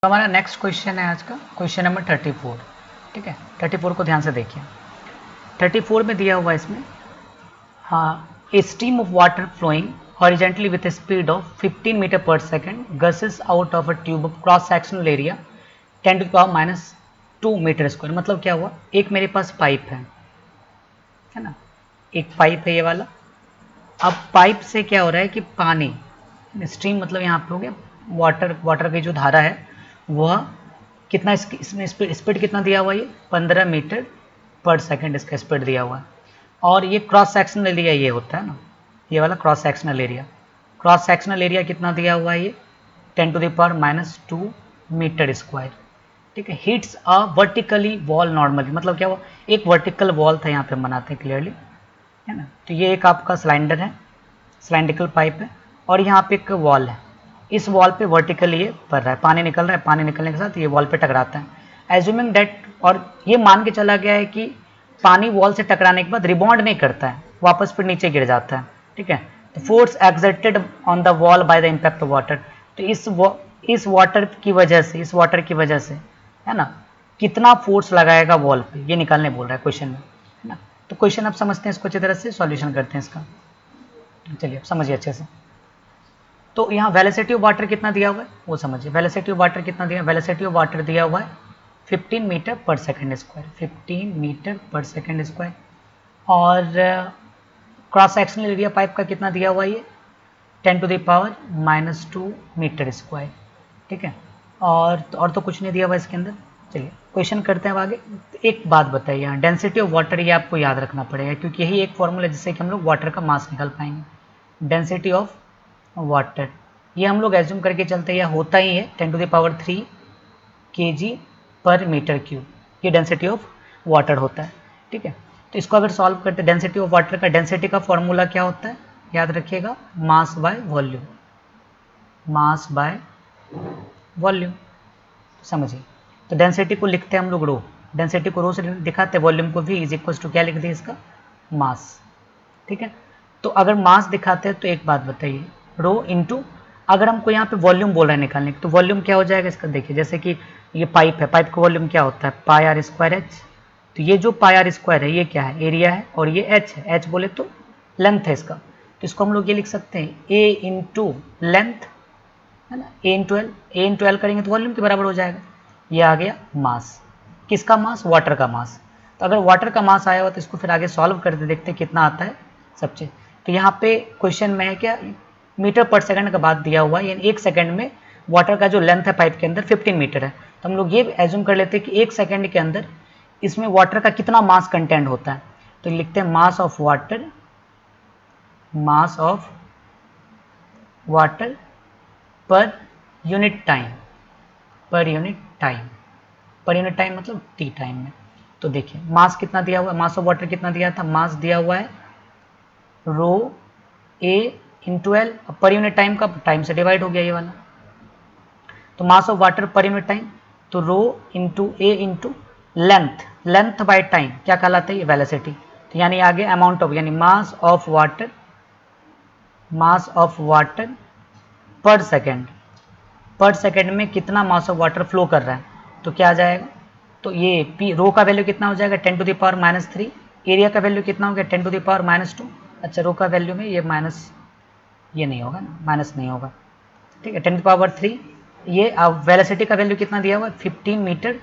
तो हमारा next question है आज का क्वेश्चन नंबर 34। ठीक है, 34 को ध्यान से देखिए। 34 में दिया हुआ इसमें, हाँ, a stream of water flowing horizontally with a speed of 15 metre per second gushes out of a tube of cross sectional area 10⁻² metre square. मतलब क्या हुआ, एक मेरे पास पाइप है ना, एक पाइप है ये वाला। अब पाइप से क्या हो रहा है कि पानी, स्ट्रीम मतलब यहाँ पे हो गया वाटर की जो धारा है वह कितना, इसमें स्पीड कितना दिया हुआ है, ये 15 मीटर पर सेकंड इसका स्पीड दिया हुआ है। और ये क्रॉस सेक्शनल एरिया ये होता है ना, ये वाला क्रॉस सेक्शनल एरिया कितना दिया हुआ है, ये 10⁻² मीटर स्क्वायर। ठीक है, hits a vertically wall normally. मतलब क्या हुआ, एक वर्टिकल वॉल था, यहाँ पे हम बनाते हैं क्लियरली, है ना। तो ये एक आपका सिलेंडर है, सिलेंड्रिकल पाइप है, और यहाँ पे एक वॉल है। इस वॉल पे वर्टिकली ये पड़ रहा है, पानी निकल रहा है, पानी निकलने के साथ ये वॉल पे टकराता है। एज्यूमिंग दैट, और ये मान के चला गया है कि पानी वॉल से टकराने के बाद रिबॉन्ड नहीं करता है, वापस फिर नीचे गिर जाता है। ठीक है, तो force exerted on the wall by the impact of water. तो इस वाटर की वजह से है ना, कितना फोर्स लगाएगा वॉल पे, ये निकालने बोल रहा है क्वेश्चन में, है ना। तो क्वेश्चन अब समझते हैं इसको अच्छी तरह से, सॉल्यूशन करते हैं इसका। चलिए अब समझिए अच्छे से। तो यहाँ वेलोसिटी ऑफ वाटर कितना दिया हुआ है वो समझिए। वेलोसिटी ऑफ वाटर कितना दिया, वेलोसिटी ऑफ वाटर दिया हुआ है 15 metre per second square, 15 metre per second square. और क्रॉस सेक्शनल एरिया पाइप का कितना दिया हुआ है, ये 10⁻² मीटर स्क्वायर। ठीक है, और तो कुछ नहीं दिया हुआ इसके अंदर। चलिए क्वेश्चन करते हैं अब आगे। एक बात बताइए, यहाँ डेंसिटी ऑफ वाटर ये आपको याद रखना पड़ेगा, क्योंकि यही एक फॉर्मूला जिससे कि हम लोग वाटर का मास निकाल पाएंगे। डेंसिटी ऑफ वाटर ये हम लोग एज्यूम करके चलते हैं, यह होता ही है 10⁻³ kg पर मीटर क्यूब, ये डेंसिटी ऑफ वाटर होता है। ठीक है, तो इसको अगर सॉल्व करते हैं, डेंसिटी ऑफ वाटर का, डेंसिटी का फॉर्मूला क्या होता है याद रखिएगा, mass by volume, mass by volume, समझिए। तो डेंसिटी को लिखते हैं हम लोग रो, डेंसिटी को रो से दिखाते हैं, वॉल्यूम को भी इज इक्वल टू क्या लिख दें इसका, मास। ठीक है, तो अगर मास दिखाते हैं तो एक बात बताइए, रो इंटू, अगर हमको यहाँ पे वॉल्यूम बोल रहा है निकालने की, तो वॉल्यूम क्या हो जाएगा इसका, देखिए जैसे कि ये पाइप है, पाइप का वॉल्यूम क्या होता है, πr²h। तो ये जो πr² है ये क्या है, एरिया है, और ये h है, h बोले तो लेंथ है इसका। तो इसको हम लोग ये लिख सकते हैं a इंटू लेंथ, है ना, a इंटू एल करेंगे तो वॉल्यूम के बराबर हो जाएगा। ये आ गया मास, किसका मास, वाटर का मास। तो अगर वाटर का मास आया हुआ तो इसको फिर आगे सॉल्व करते देखते कितना आता है सब चीज़। तो यहाँ पे क्वेश्चन में है क्या, मीटर पर सेकंड का बात दिया हुआ है, यानी एक सेकंड में वाटर का जो लेंथ है पाइप के अंदर 15 मीटर है। तो हम लोग ये एज्यूम कर लेते हैं कि एक सेकंड के अंदर इसमें वाटर का कितना मास कंटेंट होता है। तो लिखते हैं मास of water, mass of water per unit time, पर यूनिट टाइम मतलब टी टाइम में। तो देखिए मास कितना दिया हुआ है, मास ऑफ वाटर कितना दिया था, मास दिया हुआ है rho A into L, per unit time का टाइम से डिवाइड हो गया ये वाला। तो mass of water per unit time, तो rho into A into length, length by time क्या कहलाता है, ये वेलोसिटी। तो यानी आगे अमाउंट ऑफ, यानी मास ऑफ वाटर पर सेकेंड, पर सेकेंड में कितना मास ऑफ वाटर फ्लो कर रहा है, तो क्या आ जाएगा, तो ये पी रो का वैल्यू कितना हो जाएगा 10⁻⁻3, एरिया का वैल्यू कितना हो गया 10⁻²। अच्छा रो का वैल्यू में ये माइनस, ये नहीं होगा ना, माइनस नहीं होगा। ठीक है, 10⁻3, ये अब वेलोसिटी का वैल्यू कितना दिया हुआ है 15 मीटर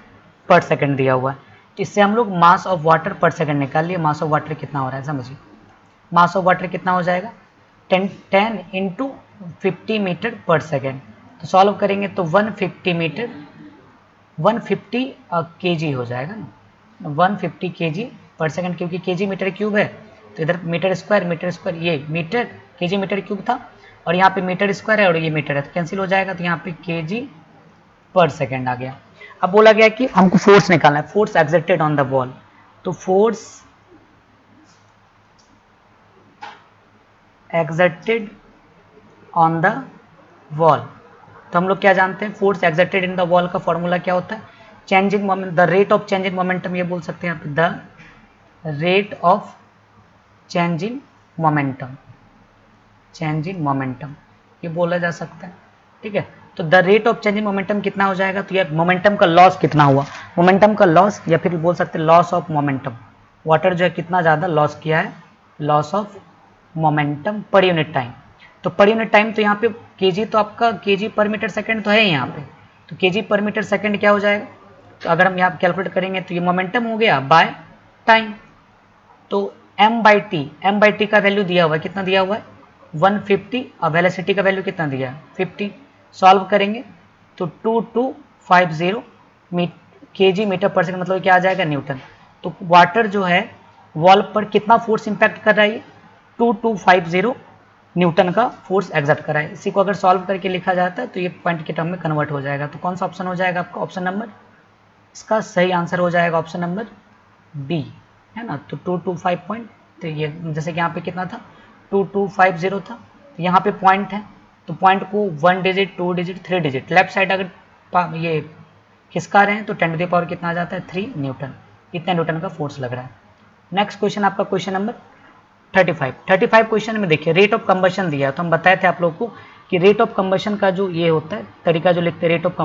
पर सेकंड दिया हुआ है। तो इससे हम लोग मास ऑफ वाटर पर सेकंड निकाल लिए, मास ऑफ वाटर कितना हो रहा है समझिए, मास ऑफ वाटर कितना हो जाएगा 10 इंटू 50 मीटर पर सेकेंड। तो सॉल्व करेंगे तो 150 मीटर, 150 kg हो जाएगा ना, 150 kg पर सेकंड, क्योंकि kg मीटर क्यूब है, तो इधर मीटर स्क्वायर, ये मीटर kg मीटर क्यूब था, और यहाँ पे मीटर स्क्वायर है और ये मीटर है, तो कैंसिल हो जाएगा। तो यहाँ पे kg पर सेकंड आ गया। अब बोला गया कि हमको फोर्स निकालना है, force exerted on the wall. तो force exerted on the wall, तो हम लोग क्या जानते हैं, force exerted in the wall का फॉर्मूला क्या होता है, changing moment, the rate of change in momentum, ये बोल सकते हैं यहाँ पे the rate of change in momentum, ये बोला जा सकता है। ठीक है, तो the rate of change in momentum कितना हो जाएगा, तो ये मोमेंटम का लॉस कितना हुआ, मोमेंटम का लॉस या फिर बोल सकते हैं लॉस ऑफ मोमेंटम, वाटर जो है कितना ज़्यादा लॉस किया है, लॉस ऑफ मोमेंटम पर यूनिट टाइम। तो पर यूनिट टाइम तो यहाँ पे केजी, तो आपका केजी पर मीटर सेकंड तो है ही यहाँ पे, तो केजी पर मीटर सेकंड क्या हो जाएगा, तो अगर हम यहाँ कैलकुलेट करेंगे तो ये मोमेंटम हो गया बाय टाइम। तो m बाई टी का वैल्यू दिया हुआ है, कितना दिया हुआ है 150, और वेलोसिटी का वैल्यू कितना दिया है 50। सॉल्व करेंगे तो 2250 केजी मीटर पर सेकंड, मतलब क्या आ जाएगा न्यूटन। तो वाटर जो है वॉल पर कितना फोर्स इंपैक्ट कर रहा है, 2250 न्यूटन का फोर्स एग्जर्ट कर रहा है। इसी को अगर सॉल्व करके लिखा जाता है तो ये पॉइंट के टर्म में कन्वर्ट हो जाएगा। तो कौन सा ऑप्शन हो जाएगा आपका, ऑप्शन नंबर, इसका सही आंसर हो जाएगा ऑप्शन नंबर बी, है ना। तो 225 पॉइंट, तो ये जैसे कि यहाँ पे कितना था 2250 था, तो यहाँ पे पॉइंट है, तो पॉइंट को 1 digit 2 digit 3 digit left side अगर ये खिसका रहे हैं तो 10 टू द पावर कितना आ जाता है 3 न्यूटन, इतना न्यूटन का फोर्स लग रहा है। नेक्स्ट क्वेश्चन आपका क्वेश्चन नंबर 35 क्वेश्चन में देखिए रेट ऑफ कंबशन दिया, तो हम बताए थे आप लोग को कि रेट ऑफ कंबशन का जो ये होता है तरीका जो लिखते हैं, rate of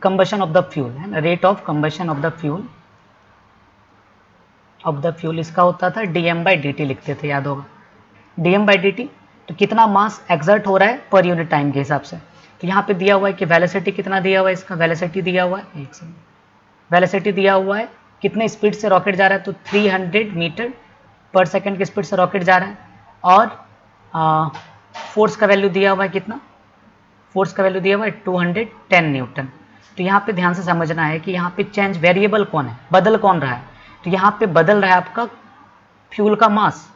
combustion of the fuel, है ना, rate of combustion of the fuel इसका होता था dm/dt लिखते थे, याद होगा dm/dt। तो कितना मास एक्सर्ट हो रहा है पर यूनिट टाइम के हिसाब से, तो यहाँ पे दिया हुआ है कि वेलोसिटी कितना दिया हुआ है, इसका वेलोसिटी दिया हुआ है, एक सेकंड, वेलोसिटी दिया हुआ है कितने स्पीड से रॉकेट जा रहा है, तो 300 मीटर पर सेकंड की स्पीड से रॉकेट जा रहा है, और फोर्स का वैल्यू दिया हुआ है कितना, फोर्स का वैल्यू दिया हुआ है 210 न्यूटन। तो यहाँ पे ध्यान से समझना है कि यहाँ पे चेंज वेरिएबल कौन है, बदल कौन रहा है, तो यहाँ पे बदल रहा है आपका फ्यूल का मास।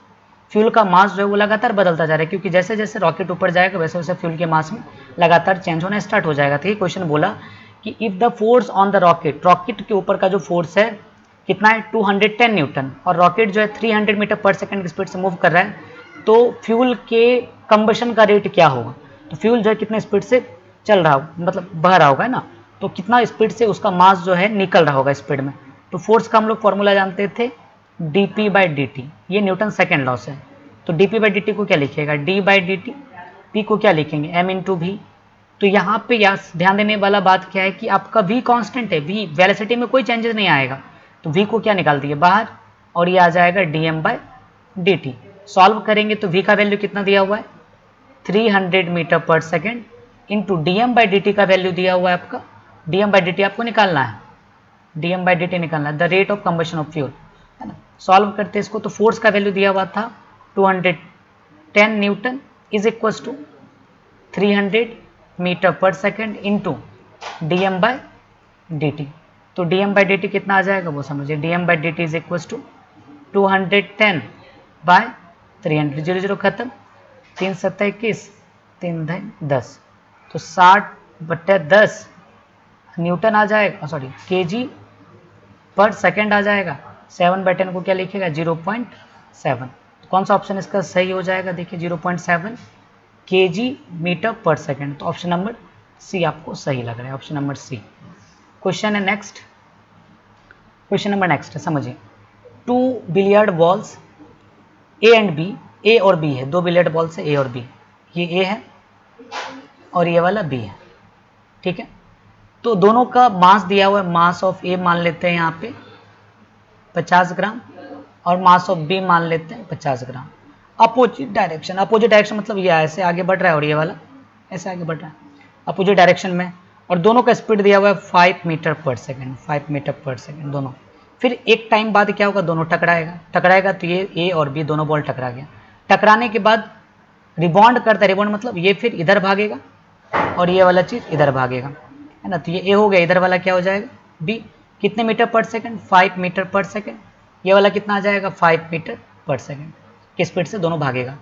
फ्यूल का मास जो है वो लगातार बदलता जा रहा है, क्योंकि जैसे जैसे रॉकेट ऊपर जाएगा वैसे वैसे फ्यूल के मास में लगातार चेंज होना स्टार्ट हो जाएगा। तो ये क्वेश्चन बोला कि if the force on the rocket, rocket के ऊपर का जो फोर्स है कितना है 210 न्यूटन, और रॉकेट जो है 300 मीटर पर सेकंड की स्पीड से मूव कर रहा है, तो फ्यूल के कंबशन का रेट क्या होगा, तो फ्यूल जो है कितने स्पीड से चल रहा होगा, मतलब बह रहा होगा, है ना, तो कितना स्पीड से उसका मास जो है निकल रहा होगा स्पीड में। तो फोर्स का हम लोग फॉर्मूला जानते थे dp/dt, ये न्यूटन सेकेंड लॉ है। तो dp/dt को क्या लिखिएगा d/dt, p को क्या लिखेंगे m/v। तो यहाँ पे ध्यान देने वाला बात क्या है कि आपका v कांस्टेंट है, v वेलोसिटी में कोई चेंजेस नहीं आएगा, तो v को क्या निकाल दिए बाहर, और ये आ जाएगा dm/dt। सॉल्व करेंगे तो v का वैल्यू कितना दिया हुआ है 300 metre per second into dm/dt का वैल्यू दिया हुआ है आपका, dm/dt आपको निकालना है, dm/dt निकालना है, the rate of combustion of fuel, है ना। सॉल्व करते हैं इसको, तो फोर्स का वैल्यू दिया हुआ था 210 newton is equal to 300 metre per second into dm/dt। तो dm/dt कितना आ जाएगा वो समझिए, dm/dt is equal to 210 bye 300, 0 0 खत्म, 3 7 21, 3 10, तो 60/10 न्यूटन आ जाएगा, सॉरी केजी पर सेकंड आ जाएगा। 7/10 को क्या लिखेगा 0.7, कौन सा ऑप्शन इसका सही हो जाएगा, देखिए 0.7 केजी मीटर पर सेकंड, तो ऑप्शन नंबर सी आपको सही लग रहा है, ऑप्शन नंबर सी। क्वेश्चन है नेक्स्ट, क्वेश्चन नंबर नेक्स्ट समझिए, 2 billiard balls A and B, A और बी है, 2 बिलियर्ड बॉल्स है ए और बी, ये ए है और ये वाला बी है, ठीक है। तो दोनों का मास दिया हुआ है, मास ऑफ ए मान लेते हैं यहाँ पे 50 ग्राम, और मास ऑफ बी मान लेते हैं 50 ग्राम। अपोजिट डायरेक्शन मतलब ये ऐसे आगे बढ़ रहा है और ये वाला ऐसे आगे बढ़ रहा है अपोजिट डायरेक्शन में, और दोनों का स्पीड दिया हुआ है 5 metre per second, 5 metre per second दोनों। फिर एक टाइम बाद क्या होगा, दोनों टकराएगा, तो ये ए और बी दोनों बॉल टकरा गया, टकराने के बाद रिबॉन्ड करता है, रिबॉन्ड मतलब ये फिर इधर भागेगा और ये वाला चीज़ इधर भागेगा, है ना। तो ये ए हो गया, इधर वाला क्या हो जाएगा बी, कितने metre per second 5 metre per second, ये वाला कितना आ जाएगा 5 मीटर पर सेकेंड की स्पीड से दोनों भागेगा।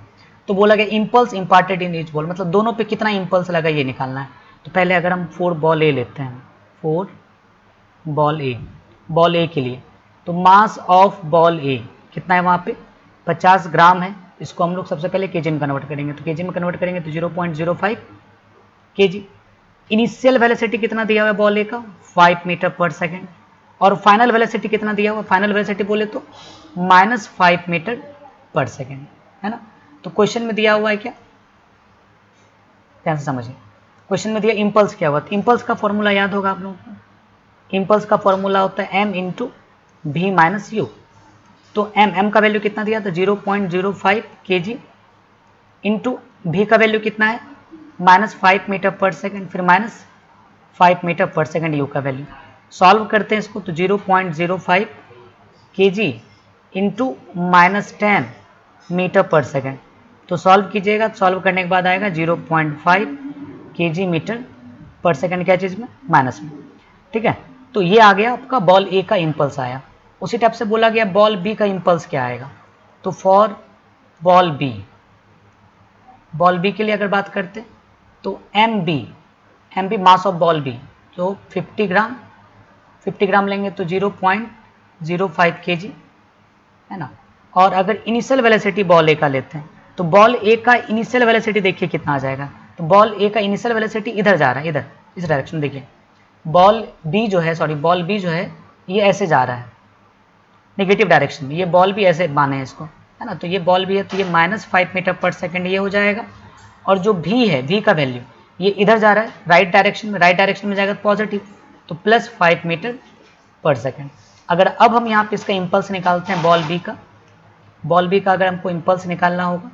तो बोला गया impulse imparted in each ball, मतलब दोनों पे कितना इम्पल्स लगा ये निकालना है। तो पहले अगर हम 4 बॉल ए लेते हैं, 4 बॉल ए के लिए, तो मास ऑफ बॉल ए कितना है वहाँ पे 50 ग्राम है, इसको हम लोग सबसे पहले केजी में कन्वर्ट करेंगे, तो केजी में कन्वर्ट करेंगे तो 0.05 केजी। इनिशियल वेलोसिटी कितना दिया हुआ है बॉल ए का 5 मीटर पर सेकेंड, और फाइनल वेलोसिटी कितना दिया हुआ, फाइनल वेलोसिटी बोले तो -5 मीटर पर सेकेंड, है ना। तो क्वेश्चन में दिया हुआ है क्या, ध्यान से समझिए। क्वेश्चन में दिया इम्पल्स क्या हुआ, तो इम्पल्स का फॉर्मूला याद होगा आप लोगों को। इम्पल्स का फॉर्मूला होता है m इंटू भी माइनस यू। तो m का वैल्यू कितना दिया था 0.05 kg इंटू भी का वैल्यू कितना है -5 मीटर पर सेकेंड, फिर -5 मीटर पर सेकेंड यू का वैल्यू। सॉल्व करते हैं इसको तो 0.05 kg into -10 metre per second. तो सॉल्व कीजिएगा, सॉल्व करने के बाद आएगा 0.5 kg मीटर पर सेकेंड, क्या चीज़ में, माइनस में। ठीक है, तो ये आ गया आपका बॉल ए का इम्पल्स आया। उसी टाइप से बोला गया बॉल बी का इम्पल्स क्या आएगा, तो फॉर बॉल बी के लिए अगर बात करते तो M B mass of ball B, तो 50 ग्राम लेंगे तो 0.05 kg है ना। और अगर इनिशियल वेलोसिटी बॉल ए का लेते हैं तो बॉल ए का इनिशियल वेलोसिटी देखिए कितना आ जाएगा। तो बॉल ए का इनिशियल वेलोसिटी इधर जा रहा है, इधर इस डायरेक्शन देखिए। बॉल बी जो है ये ऐसे जा रहा है नेगेटिव डायरेक्शन में, ये बॉल भी ऐसे माने हैं इसको, है ना। तो ये बॉल भी है तो ये -5 मीटर पर सेकेंड ये हो जाएगा। और जो भी है भी का वैल्यू ये इधर जा रहा है राइट डायरेक्शन में जाएगा पॉजिटिव, तो +5 मीटर पर सेकेंड। अगर अब हम यहाँ पे इसका इम्पल्स निकालते हैं बॉल बी का अगर हमको इम्पल्स निकालना होगा,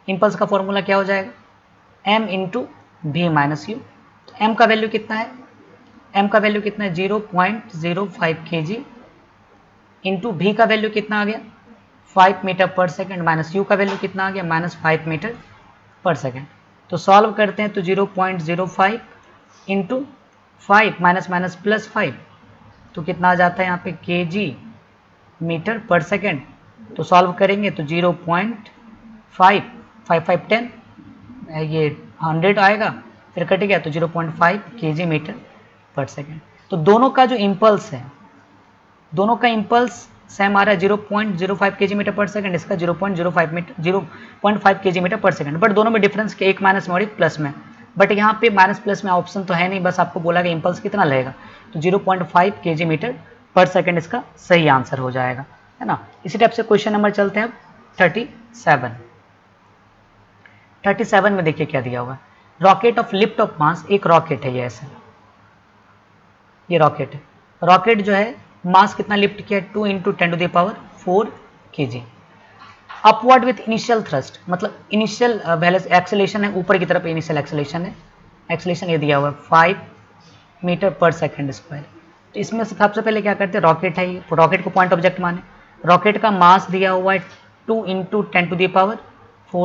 इम्पल्स का फॉर्मूला क्या हो जाएगा m इंटू भी माइनस यू। तो m का वैल्यू कितना है 0.05 kg इंटू भी का वैल्यू कितना आ गया 5 metre per second, minus you का वैल्यू कितना आ गया -5 मीटर पर सेकेंड। तो सॉल्व करते हैं तो 0.05 इंटू 5 माइनस +5, तो कितना आ जाता है यहाँ पे kg मीटर पर सेकेंड। तो सॉल्व करेंगे तो 0.5 10 ये 100 आएगा, फिर कट गया तो 0.5 kg मीटर पर सेकेंड। तो दोनों का जो इम्पल्स है, दोनों का इम्पल्स सेम आ रहा है 0.05 kg मीटर पर सेकेंड, इसका 0.5 kg metre per second, but दोनों में डिफरेंस के एक माइनस में और एक प्लस में। बट यहाँ पे माइनस प्लस में ऑप्शन तो है नहीं, बस आपको बोला गया इम्पल्स कितना लगेगा, तो 0.5 kg मीटर पर सेकेंड इसका सही आंसर हो जाएगा, है ना। इसी टाइप से क्वेश्चन नंबर चलते हैं अब 37 में देखिए क्या दिया हुआ है। Rocket of lift of mass, एक रॉकेट है ये ऐसे, ये रॉकेट है। रॉकेट जो है मास कितना लिफ्ट किया 2 × 10⁴ kg upward with initial thrust, मतलब इनिशियल एक्सेलेरेशन है ऊपर की तरफ, इनिशियल एक्सेलेरेशन है, एक्सेलेरेशन ये दिया हुआ है 5 मीटर पर सेकेंड स्क्वायर। तो इसमें सबसे पहले क्या करते हैं, रॉकेट है ये, रॉकेट को पॉइंट ऑब्जेक्ट माने। रॉकेट का मास दिया हुआ है 2 × 10⁴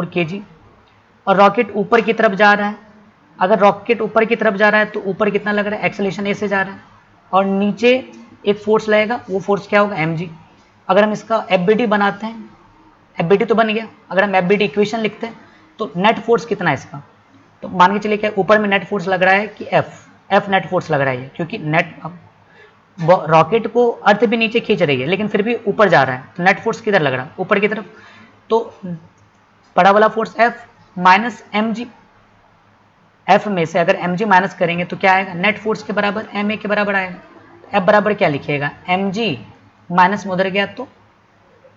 kg और रॉकेट ऊपर की तरफ जा रहा है। अगर रॉकेट ऊपर की तरफ जा रहा है तो ऊपर कितना लग रहा है, एक्सेलेरेशन ऐसे जा रहा है, और नीचे एक फोर्स लगेगा, वो फोर्स क्या होगा mg। अगर हम इसका FBD बनाते हैं, FBD तो बन गया, अगर हम FBD इक्वेशन लिखते हैं तो नेट फोर्स कितना है इसका, तो मान के चलिए क्या ऊपर में नेट फोर्स लग रहा है कि F नेट फोर्स लग रहा है, क्योंकि नेट रॉकेट को अर्थ भी नीचे खींच रही है लेकिन फिर भी ऊपर जा रहा है, तो नेट फोर्स किधर लग रहा है, ऊपर की तरफ। तो बड़ा वाला force F minus mg, F में से अगर mg माइनस करेंगे तो क्या आएगा, नेट फोर्स के बराबर ma के बराबर आएगा। F बराबर क्या लिखिएगा, mg माइनस में उधर गया तो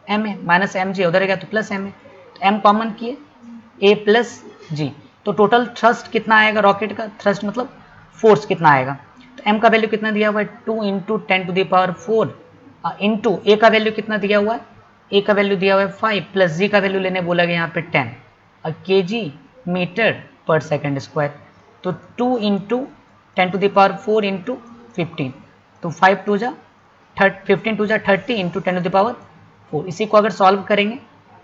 ma, माइनस mg उधर गया तो प्लस ma, तो m कॉमन किए a प्लस g। तो टोटल थ्रस्ट कितना आएगा रॉकेट का, थ्रस्ट मतलब फोर्स कितना आएगा, तो m का वैल्यू कितना दिया हुआ है 2 × 10⁴ इंटू a का वैल्यू कितना दिया हुआ है, a का वैल्यू दिया हुआ है 5 प्लस g का वैल्यू लेने बोला गया यहाँ पे 10 और kg metre per second square. तो 2 × 10⁴ इंटू 15, तो 5 2 जा 15 2 जा 30 इंटू 10⁴। इसी को अगर सॉल्व करेंगे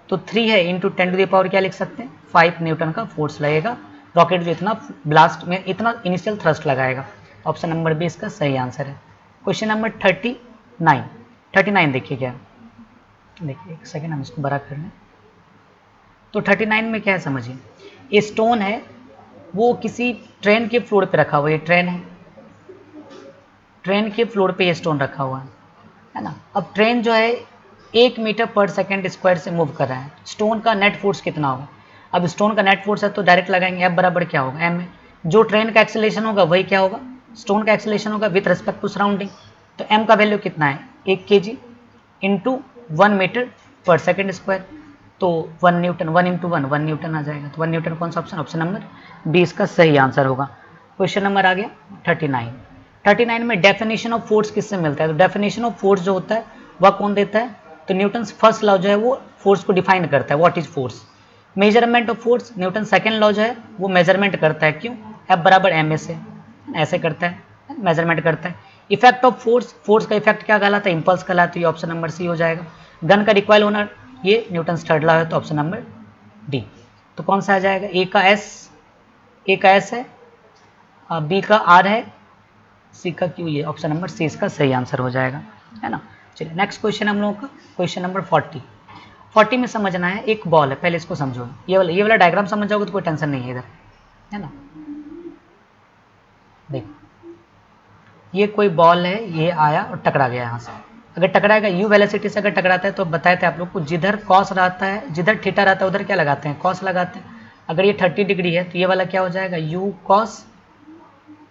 तो 3 है इंटू 10⁴ क्या लिख सकते हैं 5 न्यूटन का फोर्स लगेगा, रॉकेट जो इतना ब्लास्ट में इतना इनिशियल थ्रस्ट लगाएगा। ऑप्शन नंबर बी इसका सही आंसर है। क्वेश्चन नंबर 39 देखिए क्या, देखिए एक सेकेंड हम इसको बड़ा कर लें। तो 39 में क्या है समझिए, ये स्टोन है वो किसी ट्रेन के फ्लोर पे रखा हुआ है, ये ट्रेन है, ट्रेन के फ्लोर पे ये स्टोन रखा हुआ है ना। अब ट्रेन जो है 1 मीटर पर सेकेंड स्क्वायर से मूव कर रहा है, स्टोन का नेट फोर्स कितना होगा। अब स्टोन का नेट फोर्स है तो डायरेक्ट लगाएंगे F बराबर क्या होगा m, जो ट्रेन का एक्सेलेरेशन होगा वही क्या होगा, स्टोन का एक्सेलेरेशन होगा विथ रिस्पेक्ट टू सराउंडिंग। तो m का वैल्यू कितना है 1 kg into 1 metre per second square. तो 1 न्यूटन, 1 × 1 न्यूटन आ जाएगा। तो 1 न्यूटन कौन सा ऑप्शन, ऑप्शन नंबर बी इसका सही आंसर होगा। क्वेश्चन नंबर आ गया 39 में डेफिनेशन ऑफ फोर्स किससे मिलता है? तो डेफिनेशन ऑफ फोर्स जो होता है वह कौन देता है? तो न्यूटन्स फर्स्ट लॉ जो है वो फोर्स को डिफाइन करता है, what is force. Measurement of force, Newton second law जो है वो मेजरमेंट करता है, क्यों? F = ma से ऐसे करता है, मेजरमेंट करता है। इफेक्ट ऑफ फोर्स, फोर्स का इफेक्ट क्या कहलाता है? इंपल्स कहलाता है। ये ऑप्शन नंबर सी हो जाएगा। गन का रिकॉइल होना, ये न्यूटन थर्ड लॉ है, तो ऑप्शन नंबर डी। तो कौन सा आ जाएगा? ए का S है, बी का R है, सी का Q, ये ऑप्शन नंबर सी इसका सही आंसर हो जाएगा, है ना। चलिए नेक्स्ट क्वेश्चन हम लोगों का क्वेश्चन नंबर 40 में समझना है। एक बॉल है, पहले इसको समझो, ये वाला डायग्राम समझ जाओगे तो कोई टेंशन नहीं है इधर, है ना। देखो ये कोई बॉल है, ये आया और टकरा गया यहाँ से। अगर टकराएगा u वेलोसिटी से अगर टकराता है तो बताए थे आप लोग को, जिधर कॉस रहता है, जिधर थीटा रहता है उधर क्या लगाते हैं? कॉस लगाते हैं। अगर ये 30 डिग्री है तो ये वाला क्या हो जाएगा? u cos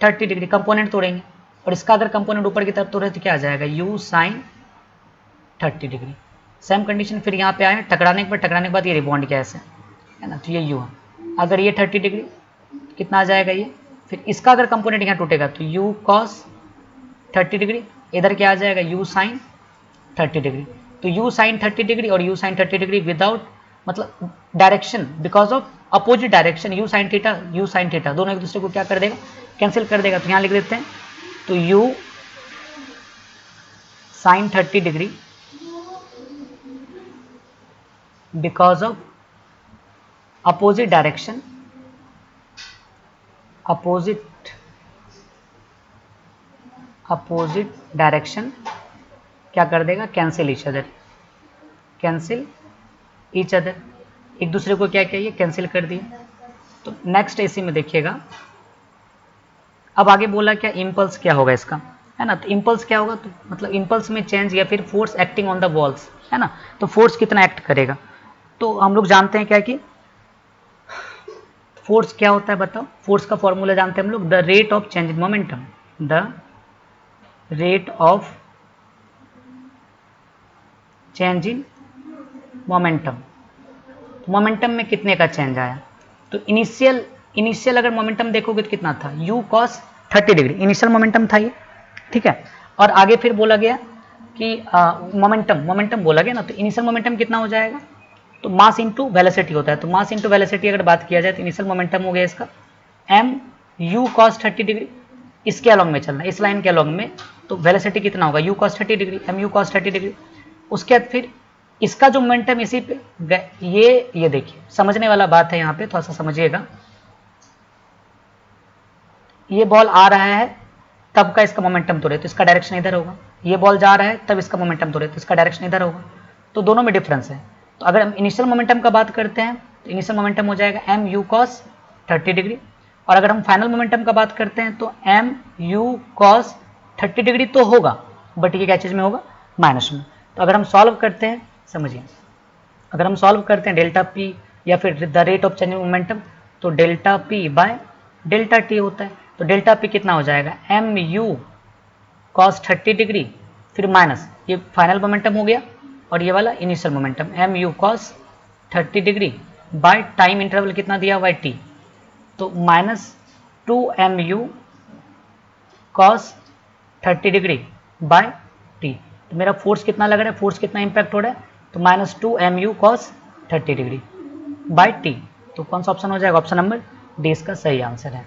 30 degree. कंपोनेंट तोड़ेंगे और इसका अगर कंपोनेंट ऊपर की तरफ तोड़े तो क्या आ जाएगा? u sin 30 degree. Same condition फिर यहाँ पे आए, टकराने के बाद ये रिबॉन्ड क्या ऐसे, है ना, तो ये u है। अगर ये 30 डिग्री कितना आ जाएगा ये, फिर इसका अगर कंपोनेंट यहाँ टूटेगा तो u cos 30 डिग्री, इधर क्या आ जाएगा? u sin 30 degree. तो u sin 30 डिग्री और u sin 30 डिग्री विदाउट मतलब direction, because of opposite direction, u sin theta दोनों एक दूसरे को क्या कर देगा? कैंसिल कर देगा। तो यहाँ लिख देते हैं, तो u sin 30 degree because of opposite direction, opposite direction क्या कर देगा? कैंसिल ईच अदर, एक दूसरे को क्या किया? कैंसिल कर दिया। तो नेक्स्ट इसी में देखिएगा, अब आगे बोला क्या? इम्पल्स क्या होगा इसका, है ना। तो इम्पल्स क्या होगा? तो मतलब इम्पल्स में चेंज या फिर force acting on the walls, है ना। तो फोर्स कितना एक्ट करेगा? तो हम लोग जानते हैं क्या कि फोर्स क्या होता है, बताओ। फोर्स का फॉर्मूला जानते हैं हम लोग, the rate of change in momentum, the rate of change in momentum. Momentum में कितने का चेंज आया? तो इनिशियल अगर मोमेंटम देखोगे तो कितना था? u cos 30 degree initial momentum था ये, ठीक है। और आगे फिर बोला गया कि मोमेंटम बोला गया ना, तो इनिशियल मोमेंटम कितना हो जाएगा? तो मास इंटू वेलोसिटी होता है। तो मास इंटू वेलोसिटी अगर बात किया जाए तो इनिशियल मोमेंटम हो गया इसका m u cos 30 डिग्री, इसके अलॉन्ग में चलना, इस लाइन के अलॉन्ग में। तो वेलोसिटी कितना होगा? u cos 30 degree, m u cos 30 degree. उसके बाद फिर इसका जो मोमेंटम इसी पे ये देखिए, समझने वाला बात है यहाँ पे, थोड़ा सा समझिएगा। ये बॉल आ रहा है तब का इसका मोमेंटम तो रहे, तो इसका डायरेक्शन इधर होगा। ये बॉल जा रहा है तब इसका मोमेंटम तो रहे, तो इसका डायरेक्शन इधर होगा। तो दोनों में डिफरेंस है। तो अगर हम इनिशियल मोमेंटम का बात करते हैं तो इनिशियल मोमेंटम हो जाएगा m u cos 30 डिग्री, और अगर हम फाइनल मोमेंटम का बात करते हैं तो m u cos 30 डिग्री तो होगा, बट ये क्या चीज़ में होगा? माइनस में। तो अगर हम सॉल्व करते हैं, समझिए, अगर हम सॉल्व करते हैं डेल्टा p या फिर the rate of change in momentum, तो delta p by delta t होता है। तो डेल्टा p कितना हो जाएगा? m u cos 30 डिग्री फिर माइनस ये फाइनल मोमेंटम हो गया, और ये वाला initial momentum m u cos 30 degree by time interval कितना दिया हुआ है t, तो minus 2 m u cos 30 degree by t। तो मेरा फोर्स कितना लग रहा है, फोर्स कितना इंपैक्ट हो रहा है? तो minus 2 m u cos 30 degree by t। तो कौन सा ऑप्शन हो जाएगा? ऑप्शन नंबर डी इसका सही आंसर है।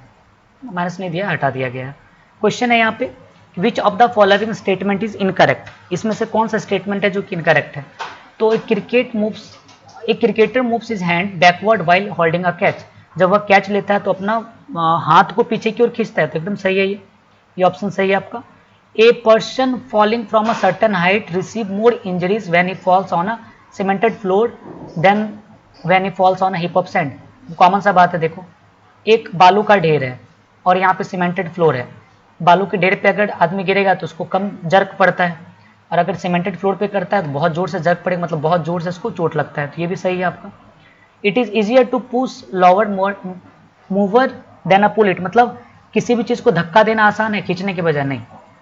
माइनस नहीं दिया, हटा दिया गया है। क्वेश्चन है यहाँ पे, विच of the following statement is incorrect, इसमें से कौन सा स्टेटमेंट है जो कि इनकरेक्ट है? तो एक cricketer moves his hand backward while holding a catch, जब वह कैच लेता है तो अपना हाथ को पीछे की ओर खींचता है, तो एकदम सही है ये ऑप्शन सही है आपका। A person falling from a certain height receive more injuries when he falls on a cemented floor than when he falls on a heap of sand. Common सा बात है, देखो एक बालू का ढेर है और यहाँ पे सीमेंटेड फ्लोर है। बालू के ढेर पे अगर आदमी गिरेगा तो उसको कम जर्क पड़ता है, और अगर सीमेंटेड फ्लोर पे करता है तो बहुत जोर से जर्क पड़ेगा, मतलब बहुत जोर से उसको चोट लगता है। तो ये भी सही है आपका। It is easier to push lawn mower than a pull it, मतलब किसी भी चीज़ को धक्का देना आसान है खींचने के बजाय नहीं।